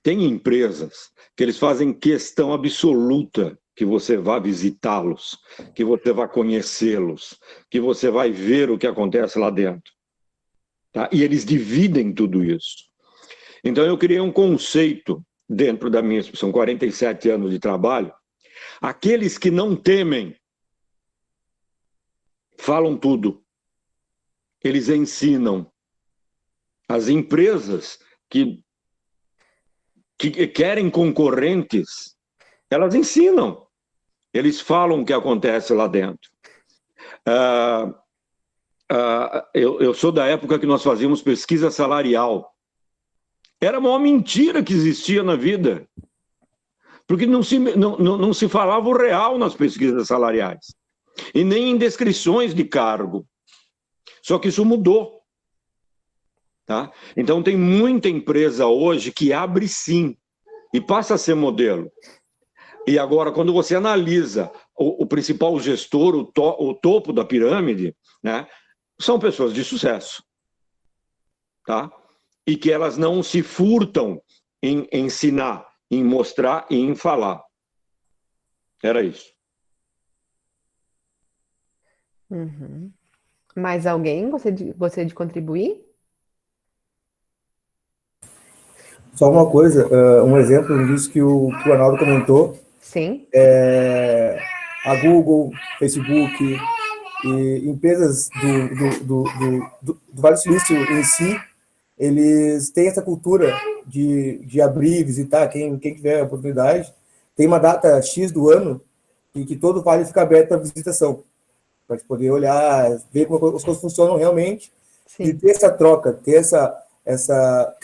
Tem empresas que eles fazem questão absoluta que você vá visitá-los, que você vá conhecê-los, que você vai ver o que acontece lá dentro. Tá? E eles dividem tudo isso. Então, eu criei um conceito dentro da minha... São 47 anos de trabalho. Aqueles que não temem, falam tudo. Eles ensinam. As empresas que querem concorrentes, elas ensinam. Eles falam o que acontece lá dentro. Eu sou da época que nós fazíamos pesquisa salarial. Era a maior mentira que existia na vida. Porque não se falava o real nas pesquisas salariais. E nem em descrições de cargo. Só que isso mudou. Tá? Então, tem muita empresa hoje que abre sim e passa a ser modelo. E agora, quando você analisa o principal gestor, o topo da pirâmide, né, são pessoas de sucesso. Tá? E que elas não se furtam em ensinar, em mostrar e em falar. Era isso. Uhum. Mais alguém gostaria de contribuir? Só uma coisa, um exemplo disso que o Arnaldo comentou. Sim. A Google, Facebook e empresas do Vale do Silício em si, eles têm essa cultura de abrir, visitar, quem tiver a oportunidade. Tem uma data X do ano em que todo vale fica aberto para visitação, para poder olhar, ver como as coisas funcionam realmente. Sim. E ter essa troca, ter essa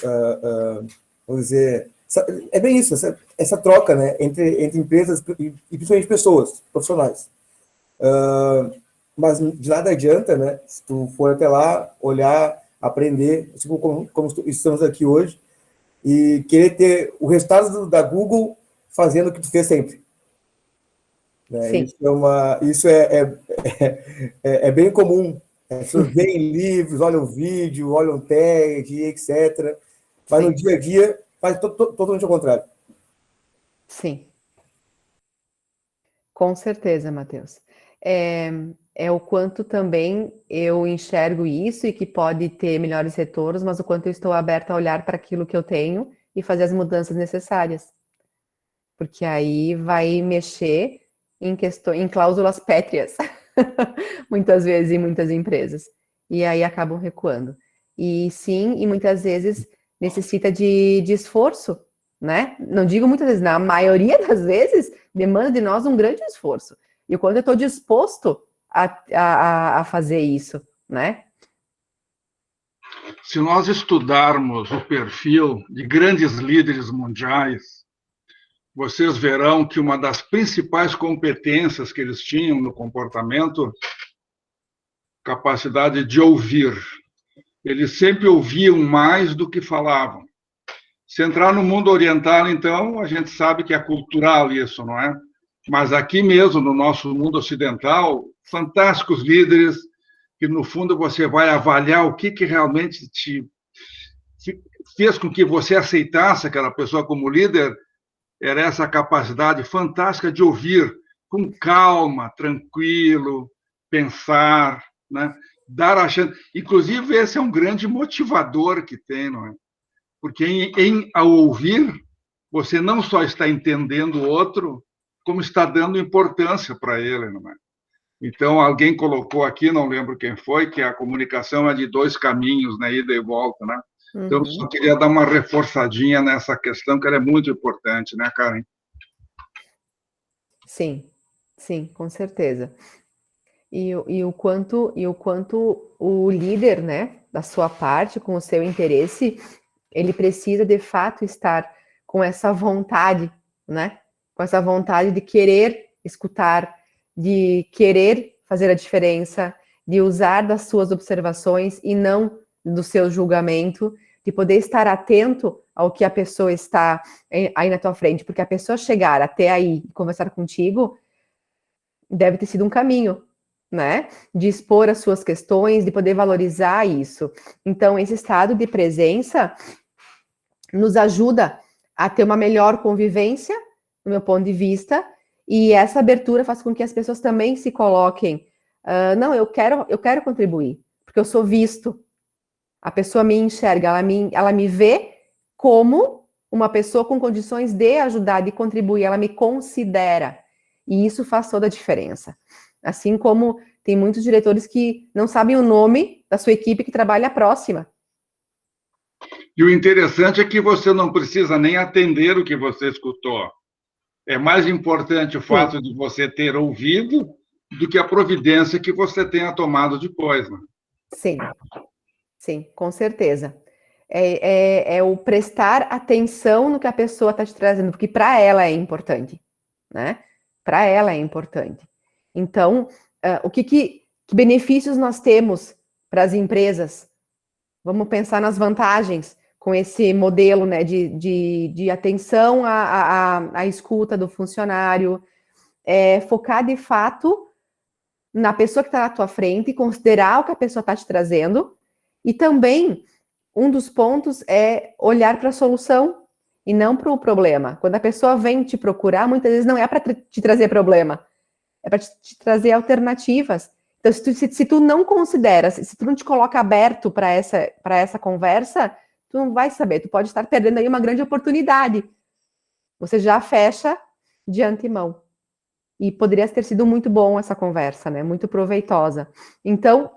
vamos dizer, é bem isso, essa troca, né, entre empresas e principalmente pessoas, profissionais. Mas de nada adianta, né, se tu for até lá, olhar, aprender, tipo como estamos aqui hoje, e querer ter o resultado da Google fazendo o que tu fez sempre. Né? Isso é bem comum. As pessoas veem livros, olham vídeo, olham TED, etc. Mas no dia a dia faz totalmente ao contrário. Sim. Com certeza, Matheus. É o quanto também eu enxergo isso e que pode ter melhores retornos, mas o quanto eu estou aberta a olhar para aquilo que eu tenho e fazer as mudanças necessárias. Porque aí vai mexer em cláusulas pétreas, muitas vezes em muitas empresas. E aí acabam recuando. E sim, e muitas vezes necessita de esforço, né? Não digo muitas vezes, na maioria das vezes, demanda de nós um grande esforço. E o quanto eu estou disposto a fazer isso, né? Se nós estudarmos o perfil de grandes líderes mundiais, vocês verão que uma das principais competências que eles tinham no comportamento capacidade de ouvir. Eles sempre ouviam mais do que falavam. Se entrar no mundo oriental, então, a gente sabe que é cultural isso, não é? Mas aqui mesmo, no nosso mundo ocidental, fantásticos líderes que, no fundo, você vai avaliar o que realmente fez com que você aceitasse aquela pessoa como líder, era essa capacidade fantástica de ouvir com calma, tranquilo, pensar, né? Dar a chance. Inclusive, esse é um grande motivador que tem, não é? Porque ao ouvir, você não só está entendendo o outro, como está dando importância para ele, não é? Então, alguém colocou aqui, não lembro quem foi, que a comunicação é de 2 caminhos, né? Ida e volta, né? Então, eu só queria dar uma reforçadinha nessa questão, que ela é muito importante, né, Karen? Sim, sim, com certeza. E o quanto o líder, né, da sua parte, com o seu interesse, ele precisa, de fato, estar com essa vontade, né? Com essa vontade de querer escutar, de querer fazer a diferença, de usar das suas observações e não do seu julgamento, de poder estar atento ao que a pessoa está aí na tua frente, porque a pessoa chegar até aí e conversar contigo deve ter sido um caminho, né? De expor as suas questões, de poder valorizar isso. Então, esse estado de presença nos ajuda a ter uma melhor convivência, do meu ponto de vista, e essa abertura faz com que as pessoas também se coloquem, não, eu quero contribuir, porque eu sou visto, a pessoa me enxerga, ela me vê como uma pessoa com condições de ajudar, de contribuir, ela me considera, e isso faz toda a diferença. Assim como tem muitos diretores que não sabem o nome da sua equipe que trabalha próxima. E o interessante é que você não precisa nem atender o que você escutou. É mais importante o fato de você ter ouvido do que a providência que você tenha tomado depois, né? Sim, sim, com certeza. É o prestar atenção no que a pessoa está te trazendo, porque para ela é importante, né? Para ela é importante. Então, que benefícios nós temos para as empresas? Vamos pensar nas vantagens com esse modelo, né, de atenção à escuta do funcionário, focar de fato na pessoa que está na tua frente, considerar o que a pessoa está te trazendo, e também um dos pontos é olhar para a solução e não para o problema. Quando a pessoa vem te procurar, muitas vezes não é para te trazer problema, é para te trazer alternativas. Então, se tu não considera, se tu não te coloca aberto para essa conversa, tu não vai saber, tu pode estar perdendo aí uma grande oportunidade. Você já fecha de antemão. E poderia ter sido muito bom essa conversa, né? Muito proveitosa. Então,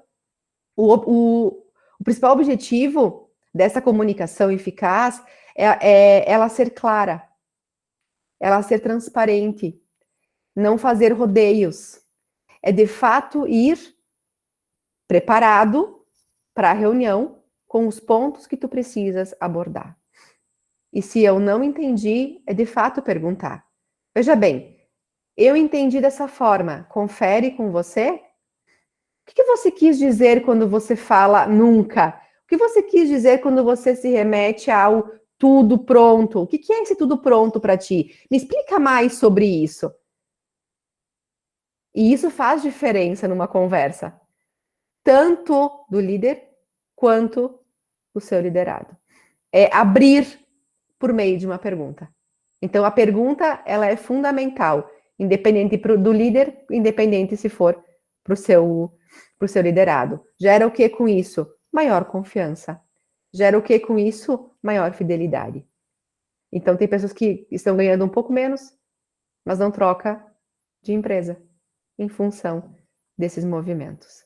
o principal objetivo dessa comunicação eficaz é ela ser clara, ela ser transparente, não fazer rodeios. É de fato ir preparado para a reunião com os pontos que tu precisas abordar. E se eu não entendi, é de fato perguntar. Veja bem, eu entendi dessa forma, confere com você? O que você quis dizer quando você fala nunca? O que você quis dizer quando você se remete ao tudo pronto? O que é esse tudo pronto para ti? Me explica mais sobre isso. E isso faz diferença numa conversa, tanto do líder quanto do seu liderado. É abrir por meio de uma pergunta. Então, a pergunta, ela é fundamental, independente do líder, independente se for para o seu liderado. Gera o que com isso? Maior confiança. Gera o que com isso? Maior fidelidade. Então, tem pessoas que estão ganhando um pouco menos, mas não troca de empresa em função desses movimentos.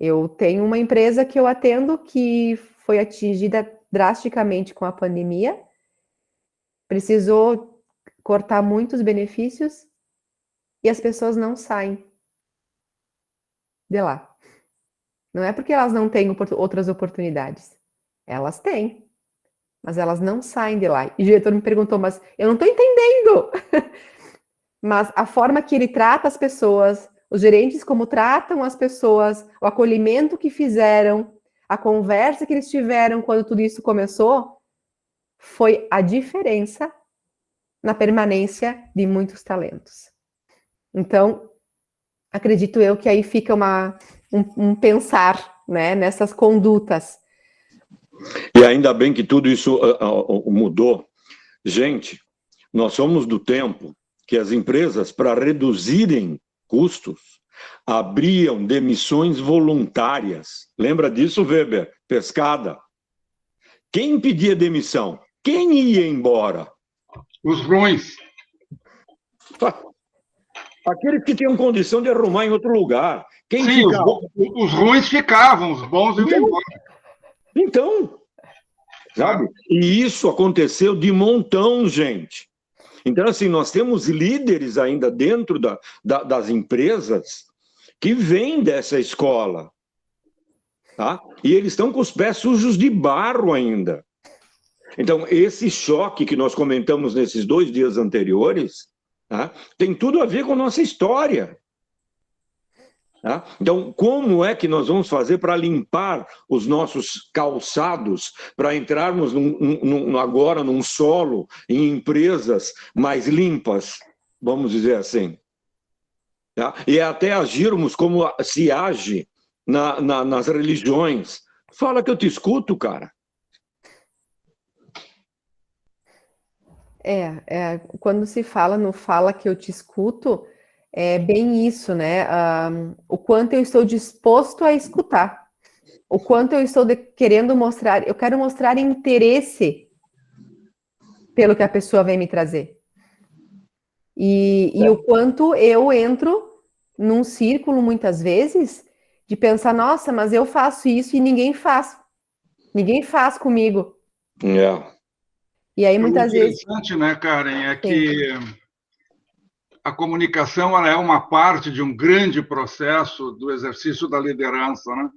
Eu tenho uma empresa que eu atendo que foi atingida drasticamente com a pandemia, precisou cortar muitos benefícios e as pessoas não saem de lá. Não é porque elas não têm outras oportunidades. Elas têm, mas elas não saem de lá. E o diretor me perguntou, mas eu não estou entendendo. Mas a forma que ele trata as pessoas, Os gerentes, como tratam as pessoas, o acolhimento que fizeram, a conversa que eles tiveram quando tudo isso começou, foi a diferença na permanência de muitos talentos. Então, acredito eu que aí fica um pensar, né, nessas condutas. E ainda bem que tudo isso mudou. Gente, nós somos do tempo que as empresas, para reduzirem custos, abriam demissões voluntárias. Lembra disso, Weber? Pescada. Quem pedia demissão? Quem ia embora? Os ruins. Aqueles que tinham condição de arrumar em outro lugar. Quem Sim, ficava? os ruins ficavam, os bons iam embora. Então, sabe? E isso aconteceu de montão, gente. Então, assim, nós temos líderes ainda dentro das empresas que vêm dessa escola. Tá? E eles estão com os pés sujos de barro ainda. Então, esse choque que nós comentamos nesses 2 dias anteriores, tá? Tem tudo a ver com a nossa história. Tá? Então, como é que nós vamos fazer para limpar os nossos calçados, para entrarmos agora num solo, em empresas mais limpas, vamos dizer assim? Tá? E até agirmos como se age nas religiões. Fala que eu te escuto, cara. Quando se fala no fala que eu te escuto, é bem isso, né? O quanto eu estou disposto a escutar, o quanto eu estou querendo mostrar, eu quero mostrar interesse pelo que a pessoa vem me trazer. E o quanto eu entro num círculo, muitas vezes, de pensar, nossa, mas eu faço isso e ninguém faz. Ninguém faz comigo. E aí, muitas vezes... O interessante, né, Karen, é que a comunicação ela é uma parte de um grande processo do exercício da liderança, né?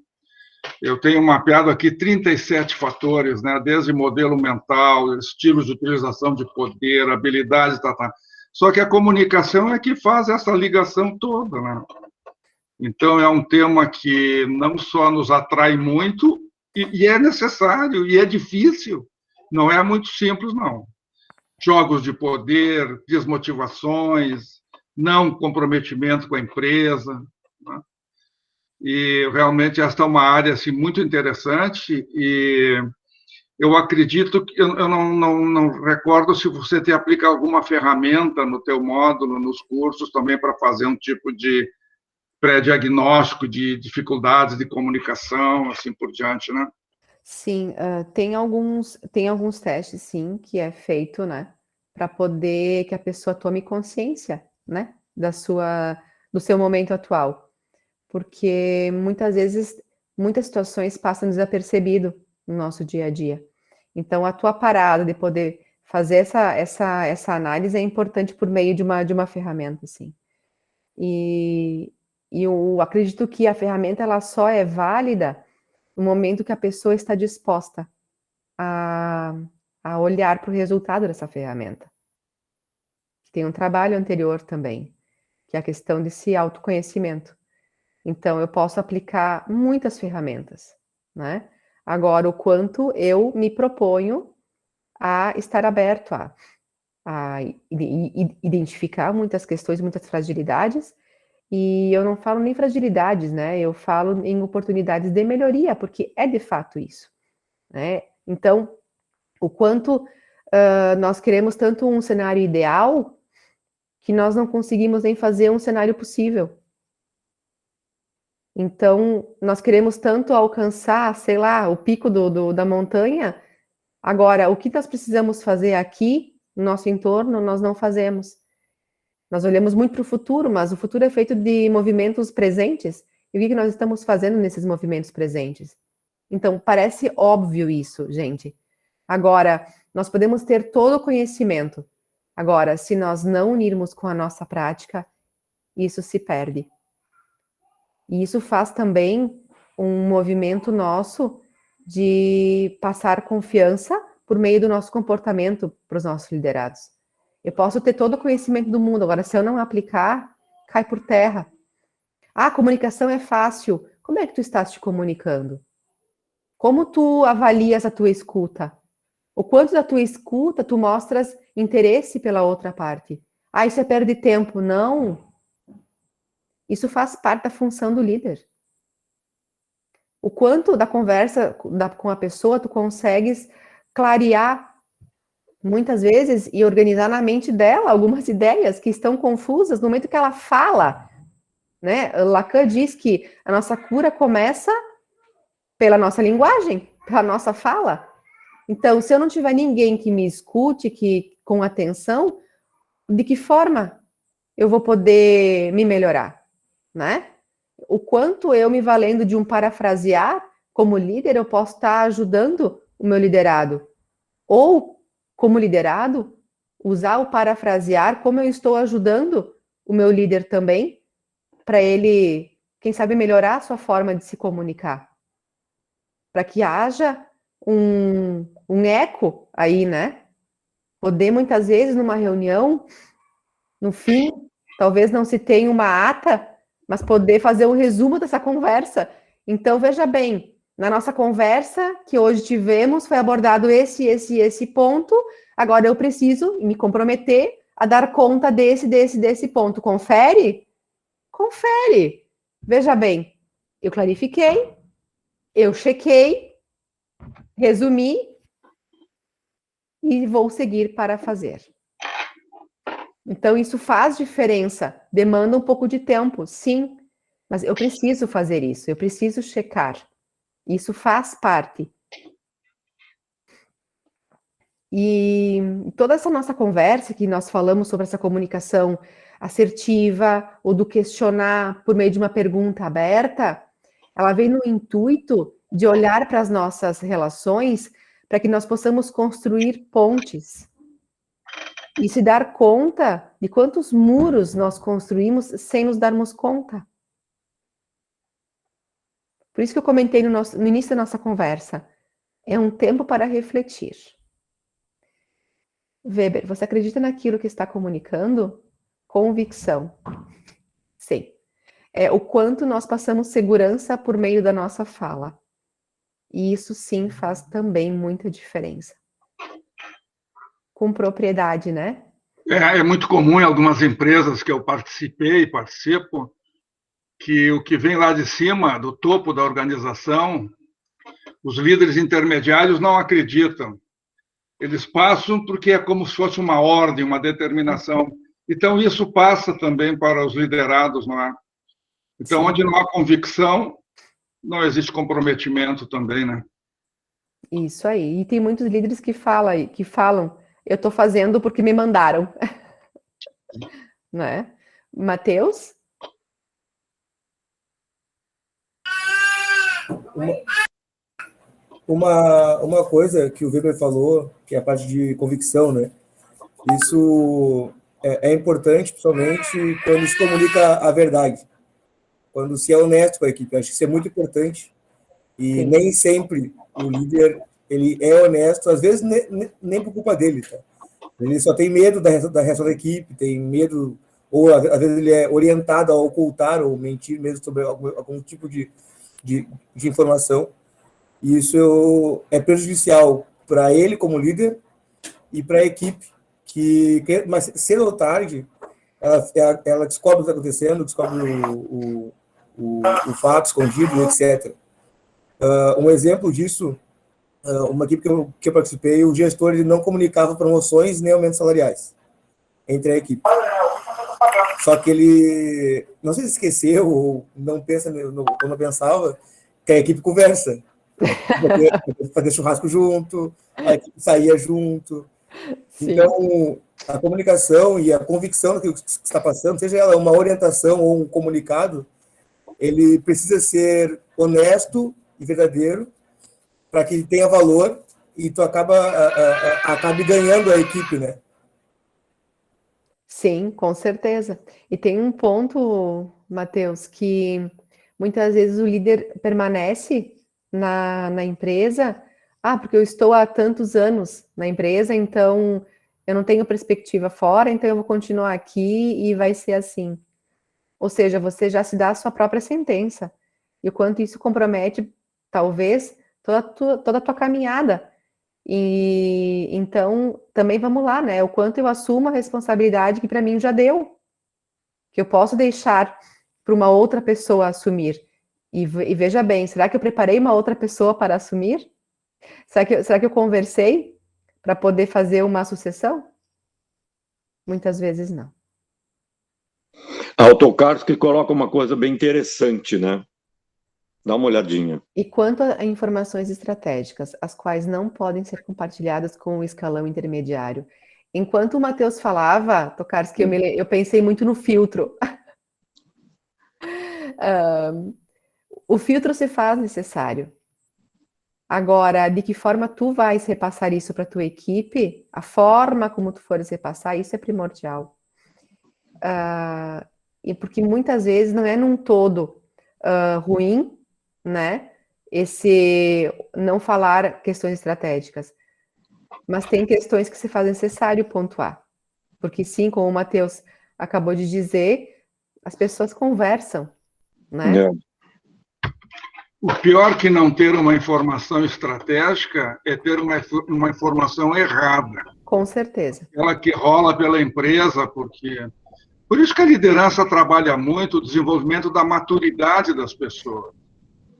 Eu tenho mapeado aqui 37 fatores, né? Desde modelo mental, estilos de utilização de poder, habilidades, Só que a comunicação é que faz essa ligação toda, né? Então, é um tema que não só nos atrai muito, e é necessário, e é difícil. Não é muito simples, não. Jogos de poder, desmotivações, não comprometimento com a empresa, né? E realmente esta é uma área assim, muito interessante e eu acredito que eu não recordo se você te aplica alguma ferramenta no teu módulo, nos cursos também para fazer um tipo de pré-diagnóstico de dificuldades de comunicação, assim por diante, né? Sim, tem alguns testes, sim, que é feito, né, para poder que a pessoa tome consciência, né, do seu momento atual, porque muitas vezes, muitas situações passam desapercebido no nosso dia a dia. Então, a tua parada de poder fazer essa análise é importante por meio de uma ferramenta, assim. E eu acredito que a ferramenta, ela só é válida no momento que a pessoa está disposta a olhar para o resultado dessa ferramenta. Tem um trabalho anterior também, que é a questão desse autoconhecimento. Então, eu posso aplicar muitas ferramentas, né? Agora, o quanto eu me proponho a estar aberto a identificar muitas questões, muitas fragilidades, e eu não falo nem fragilidades, né? Eu falo em oportunidades de melhoria, porque é de fato isso, né? Então, o quanto nós queremos tanto um cenário ideal que nós não conseguimos nem fazer um cenário possível. Então, nós queremos tanto alcançar, sei lá, o pico da montanha. Agora, o que nós precisamos fazer aqui, no nosso entorno, nós não fazemos. Nós olhamos muito para o futuro, mas o futuro é feito de movimentos presentes. E o que nós estamos fazendo nesses movimentos presentes? Então, parece óbvio isso, gente. Agora, nós podemos ter todo o conhecimento. Agora, se nós não unirmos com a nossa prática, isso se perde. E isso faz também um movimento nosso de passar confiança por meio do nosso comportamento para os nossos liderados. Eu posso ter todo o conhecimento do mundo, agora se eu não aplicar, cai por terra. Ah, a comunicação é fácil. Como é que tu estás te comunicando? Como tu avalias a tua escuta? O quanto da tua escuta tu mostras interesse pela outra parte? Ah, isso é perda de tempo. Não. Isso faz parte da função do líder. O quanto da conversa com a pessoa tu consegues clarear muitas vezes e organizar na mente dela algumas ideias que estão confusas no momento que ela fala, né? Lacan diz que a nossa cura começa pela nossa linguagem, pela nossa fala. Então, se eu não tiver ninguém que me escute, que com atenção, de que forma eu vou poder me melhorar, né? O quanto eu me valendo de um parafrasear como líder, eu posso estar ajudando o meu liderado. Ou, como liderado, usar o parafrasear como eu estou ajudando o meu líder também, para ele, quem sabe, melhorar a sua forma de se comunicar. Para que haja um eco aí, né? Poder, muitas vezes, numa reunião, no fim, talvez não se tenha uma ata, mas poder fazer um resumo dessa conversa. Então, veja bem, na nossa conversa que hoje tivemos, foi abordado esse ponto, agora eu preciso me comprometer a dar conta desse ponto. Confere? Confere. Veja bem, eu clarifiquei, eu chequei, resumi e vou seguir para fazer. Então, isso faz diferença, demanda um pouco de tempo, sim, mas eu preciso fazer isso, eu preciso checar. Isso faz parte. E toda essa nossa conversa que nós falamos sobre essa comunicação assertiva, ou do questionar por meio de uma pergunta aberta, ela vem no intuito de olhar para as nossas relações para que nós possamos construir pontes. E se dar conta de quantos muros nós construímos sem nos darmos conta. Por isso que eu comentei no início da nossa conversa. É um tempo para refletir. Weber, você acredita naquilo que está comunicando? Convicção. Sim. É o quanto nós passamos segurança por meio da nossa fala. E isso sim faz também muita diferença. Com propriedade, né? É muito comum em algumas empresas que eu participei e participo, que o que vem lá de cima, do topo da organização, os líderes intermediários não acreditam. Eles passam porque é como se fosse uma ordem, uma determinação. Então, isso passa também para os liderados, não é? Então, Sim. onde não há convicção, não existe comprometimento também, né? Isso aí. E tem muitos líderes que falam, eu estou fazendo porque me mandaram. Né? Mateus? Uma coisa que o Weber falou, que é a parte de convicção, né? Isso é importante, principalmente quando se comunica a verdade, quando se é honesto com a equipe. Acho que isso é muito importante. E Sim. nem sempre o líder ele é honesto, às vezes nem por culpa dele, tá? Ele só tem medo da reação da equipe, tem medo, ou às vezes ele é orientado a ocultar ou mentir mesmo sobre algum tipo de informação. E isso é prejudicial para ele como líder e para a equipe, mas cedo ou tarde ela descobre o que está acontecendo, descobre o fato escondido, etc. Um exemplo disso, uma equipe que eu participei, o gestor ele não comunicava promoções nem aumentos salariais entre a equipe. Só que ele, não sei se esqueceu ou não pensa, ou não pensava, que a equipe conversa. Fazer churrasco junto, a equipe saía junto. Sim. Então, a comunicação e a convicção daquilo que está passando, seja ela uma orientação ou um comunicado, ele precisa ser honesto e verdadeiro para que tenha valor e tu acabe ganhando a equipe, né? Sim, com certeza. E tem um ponto, Mateus, que muitas vezes o líder permanece na empresa, porque eu estou há tantos anos na empresa, então eu não tenho perspectiva fora, então eu vou continuar aqui e vai ser assim. Ou seja, você já se dá a sua própria sentença. E o quanto isso compromete, talvez, toda a tua caminhada. E então, também vamos lá, né? O quanto eu assumo a responsabilidade que para mim já deu. Que eu posso deixar para uma outra pessoa assumir. E veja bem, será que eu preparei uma outra pessoa para assumir? Será que eu conversei para poder fazer uma sucessão? Muitas vezes não. A Tokarski coloca uma coisa bem interessante, né? Dá uma olhadinha. E quanto a informações estratégicas, as quais não podem ser compartilhadas com o escalão intermediário. Enquanto o Matheus falava, Tokarski, eu pensei muito no filtro. O filtro se faz necessário. Agora, de que forma tu vais repassar isso para a tua equipe, a forma como tu fores repassar, isso é primordial. E porque muitas vezes não é num todo ruim, né? Esse não falar questões estratégicas. Mas tem questões que se faz necessário pontuar. Porque sim, como o Matheus acabou de dizer, as pessoas conversam, né? É. O pior que não ter uma informação estratégica é ter uma informação errada. Com certeza. Ela que rola pela empresa, porque... Por isso que a liderança trabalha muito o desenvolvimento da maturidade das pessoas.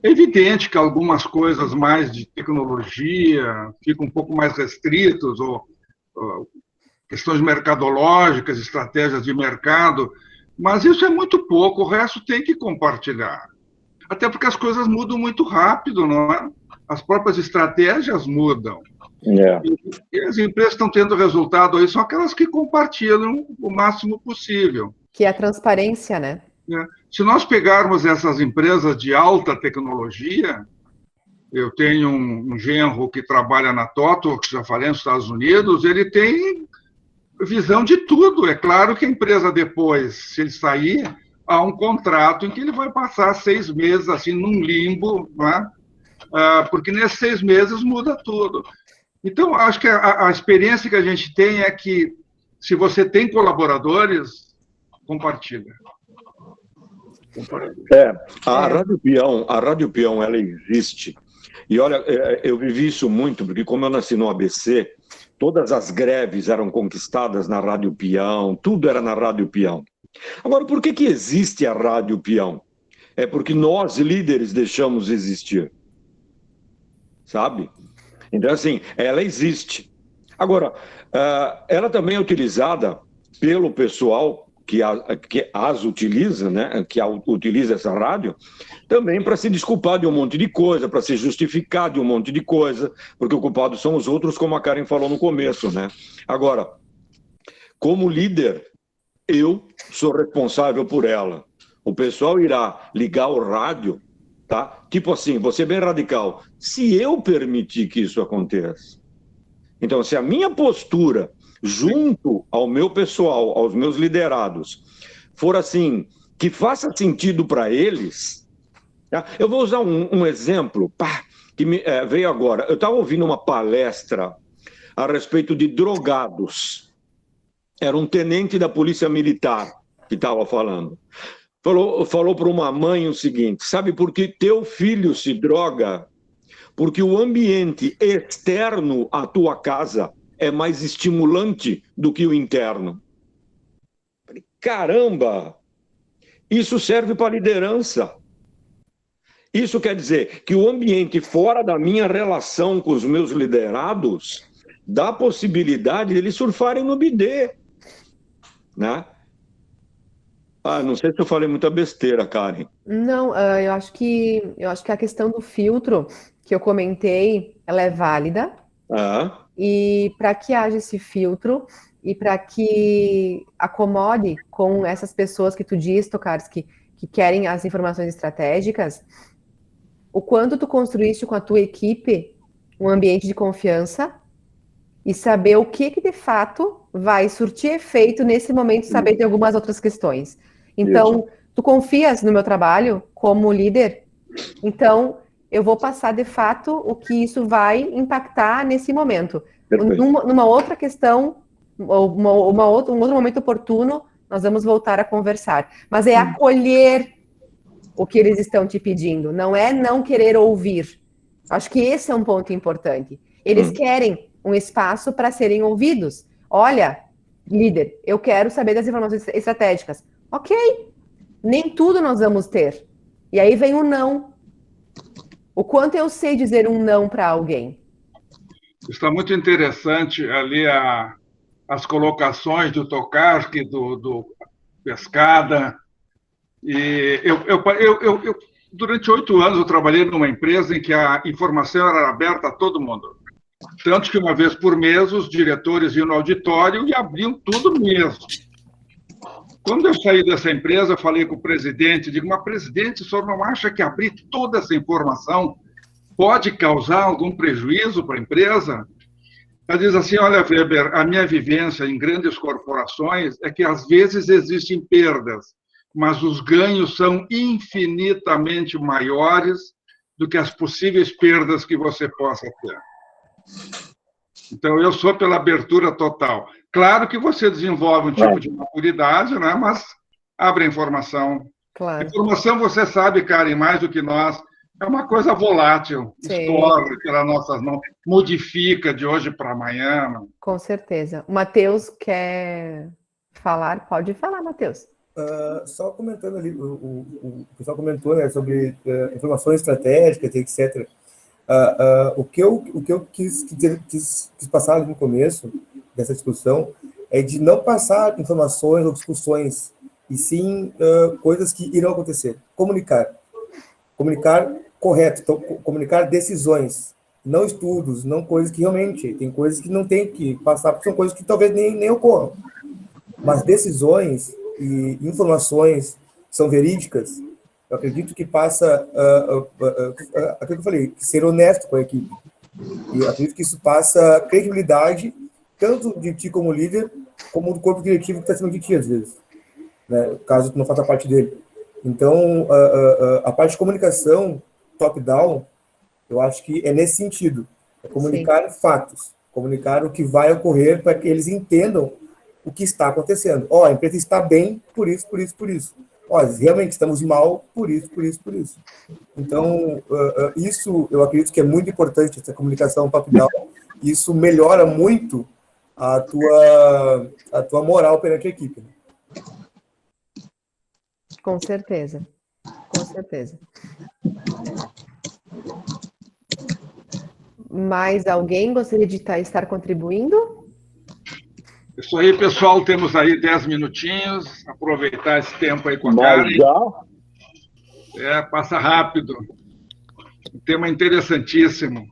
É evidente que algumas coisas mais de tecnologia ficam um pouco mais restritos, ou questões mercadológicas, estratégias de mercado, mas isso é muito pouco, o resto tem que compartilhar. Até porque as coisas mudam muito rápido, não é? As próprias estratégias mudam. É. E as empresas estão tendo resultado aí, são aquelas que compartilham o máximo possível. Que é a transparência, né? Se nós pegarmos essas empresas de alta tecnologia, eu tenho um genro que trabalha na TOTO, que já falei nos Estados Unidos, ele tem visão de tudo. É claro que a empresa depois, se ele sair, há um contrato em que ele vai passar 6 meses assim num limbo, não é? Porque nesses 6 meses muda tudo. Então, acho que a experiência que a gente tem é que, se você tem colaboradores, compartilha. A Rádio Peão, ela existe. E olha, eu vivi isso muito, porque como eu nasci no ABC, todas as greves eram conquistadas na Rádio Peão, tudo era na Rádio Peão. Agora, por que existe a Rádio Peão? É porque nós, líderes, deixamos existir. Sabe? Então, assim, ela existe. Agora, ela também é utilizada pelo pessoal que as utiliza, né, que utiliza essa rádio, também para se desculpar de um monte de coisa, para se justificar de um monte de coisa, porque o culpado são os outros, como a Karen falou no começo, né? Agora, como líder, eu sou responsável por ela. O pessoal irá ligar o rádio, tá? Tipo assim, vou ser bem radical. Se eu permitir que isso aconteça. Então, se a minha postura junto ao meu pessoal, aos meus liderados, for assim, que faça sentido para eles, tá? Eu vou usar um exemplo que veio agora. Eu estava ouvindo uma palestra a respeito de drogados. Era um tenente da Polícia Militar que estava falando. Falou para uma mãe o seguinte: sabe por que teu filho se droga? Porque o ambiente externo à tua casa é mais estimulante do que o interno. Caramba! Isso serve para liderança. Isso quer dizer que o ambiente fora da minha relação com os meus liderados dá a possibilidade de eles surfarem no bidê. Né? Não sei se eu falei muita besteira, Karen. Não, eu acho que a questão do filtro que eu comentei, ela é válida. E para que haja esse filtro e para que acomode com essas pessoas que tu diz, Tokarski, que querem as informações estratégicas, o quanto tu construíste com a tua equipe um ambiente de confiança e saber o que de fato vai surtir efeito nesse momento, saber de algumas outras questões. Então, tu confias no meu trabalho como líder? Então, eu vou passar de fato o que isso vai impactar nesse momento. Numa outra questão, ou um outro momento oportuno, nós vamos voltar a conversar. Mas é acolher o que eles estão te pedindo, não é não querer ouvir. Acho que esse é um ponto importante. Eles querem um espaço para serem ouvidos. Olha, líder, eu quero saber das informações estratégicas. Ok, nem tudo nós vamos ter. E aí vem o não. O quanto eu sei dizer um não para alguém? Está muito interessante ali as colocações do Tokarski, do Pescada. E durante 8 anos, eu trabalhei numa empresa em que a informação era aberta a todo mundo. Tanto que uma vez por mês, os diretores iam no auditório e abriam tudo mesmo. Quando eu saí dessa empresa, eu falei com o presidente, digo, mas presidente, o senhor não acha que abrir toda essa informação pode causar algum prejuízo para a empresa? Ela diz assim, olha, Weber, a minha vivência em grandes corporações é que às vezes existem perdas, mas os ganhos são infinitamente maiores do que as possíveis perdas que você possa ter. Então, eu sou pela abertura total. Claro que você desenvolve um tipo de maturidade, né? Mas abre a informação. Claro. Informação, você sabe, Karen, mais do que nós, é uma coisa volátil, escorre pelas nossas mãos, modifica de hoje para amanhã. Com certeza. O Matheus quer falar? Pode falar, Matheus. Só comentando ali, o pessoal comentou, né, sobre informações estratégicas, etc. O que eu quis passar ali no começo dessa discussão é de não passar informações ou discussões, e sim coisas que irão acontecer. Comunicar correto, então, comunicar decisões, não estudos, não coisas que realmente, tem coisas que não tem que passar, porque são coisas que talvez nem ocorram. Mas decisões e informações são verídicas, eu acredito que passa aquilo que eu falei, ser honesto com a equipe. E eu acredito que isso passa credibilidade, tanto de ti como líder, como do corpo diretivo que está acima de ti, às vezes, né, caso tu não faça parte dele. Então, a parte de comunicação top-down, eu acho que é nesse sentido. É comunicar fatos, comunicar o que vai ocorrer para que eles entendam o que está acontecendo. A empresa está bem por isso, por isso, por isso. Realmente estamos mal por isso, por isso, por isso. Então, isso eu acredito que é muito importante, essa comunicação top-down. Isso melhora muito a tua moral perante a equipe. Com certeza. Com certeza. Mais alguém gostaria de estar contribuindo? Isso aí, pessoal. Temos aí 10 minutinhos. Aproveitar esse tempo aí com a Karen. Passa rápido. Um tema interessantíssimo.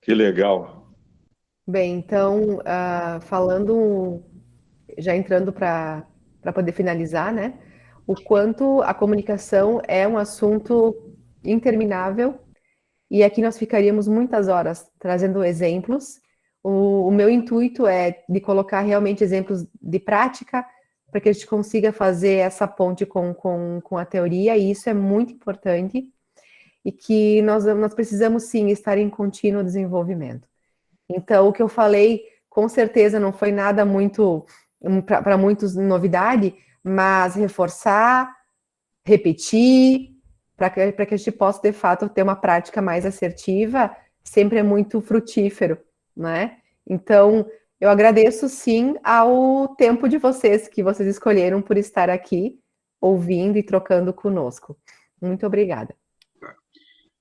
Que legal. Bem, então, já entrando para poder finalizar, né? O quanto a comunicação é um assunto interminável, e aqui nós ficaríamos muitas horas trazendo exemplos. O meu intuito é de colocar realmente exemplos de prática, para que a gente consiga fazer essa ponte com a teoria, e isso é muito importante, e que nós precisamos sim estar em contínuo desenvolvimento. Então, o que eu falei, com certeza não foi nada muito, para muitos, novidade, mas reforçar, repetir, para que a gente possa, de fato, ter uma prática mais assertiva, sempre é muito frutífero, né? Então, eu agradeço, sim, ao tempo de vocês, que vocês escolheram por estar aqui, ouvindo e trocando conosco. Muito obrigada.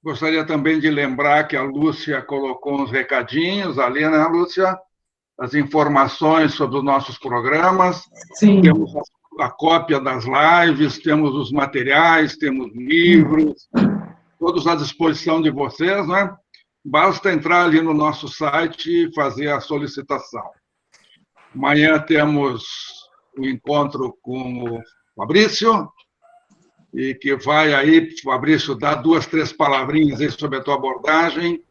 Gostaria também de lembrar que a Lúcia colocou uns recadinhos ali, né, Lúcia? As informações sobre os nossos programas. Sim. Temos a cópia das lives, temos os materiais, temos livros, todos à disposição de vocês, né? Basta entrar ali no nosso site e fazer a solicitação. Amanhã temos o encontro com o Fabrício, e que vai aí, Fabrício, dar 2, 3 palavrinhas aí sobre a tua abordagem,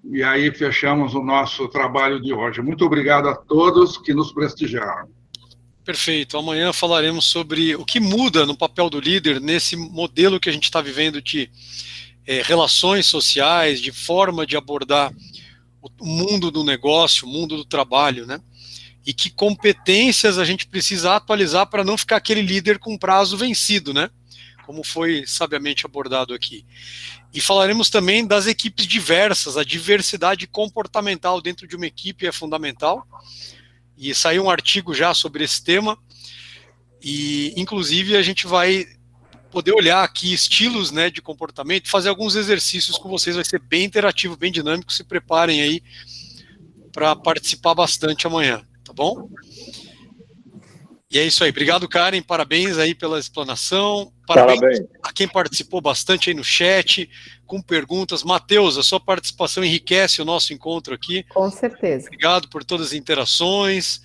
e aí fechamos o nosso trabalho de hoje. Muito obrigado a todos que nos prestigiaram. Perfeito. Amanhã falaremos sobre o que muda no papel do líder nesse modelo que a gente está vivendo de relações sociais, de forma de abordar o mundo do negócio, o mundo do trabalho, né? e que competências a gente precisa atualizar para não ficar aquele líder com prazo vencido, né? Como foi sabiamente abordado aqui. E falaremos também das equipes diversas, a diversidade comportamental dentro de uma equipe é fundamental, e saiu um artigo já sobre esse tema, e inclusive a gente vai poder olhar aqui estilos, né, de comportamento, fazer alguns exercícios com vocês, vai ser bem interativo, bem dinâmico, se preparem aí para participar bastante amanhã, tá bom? E é isso aí, obrigado Karen, parabéns aí pela explanação, parabéns a quem participou bastante aí no chat, com perguntas. Matheus, a sua participação enriquece o nosso encontro aqui. Com certeza. Obrigado por todas as interações,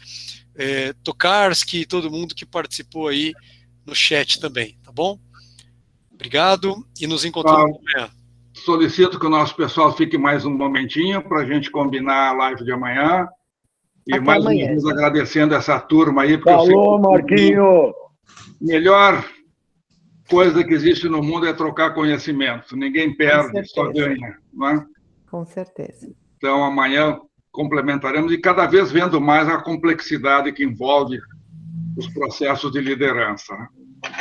Tokarski, todo mundo que participou aí no chat também, tá bom? Obrigado e nos encontramos amanhã. Solicito que o nosso pessoal fique mais um momentinho para a gente combinar a live de amanhã. E Até mais amanhã. uma vez agradecendo essa turma aí. Falou, Marquinho! Melhor coisa que existe no mundo é trocar conhecimento. Ninguém perde, só ganha. Não é? Com certeza. Então, amanhã complementaremos e cada vez vendo mais a complexidade que envolve os processos de liderança. Né?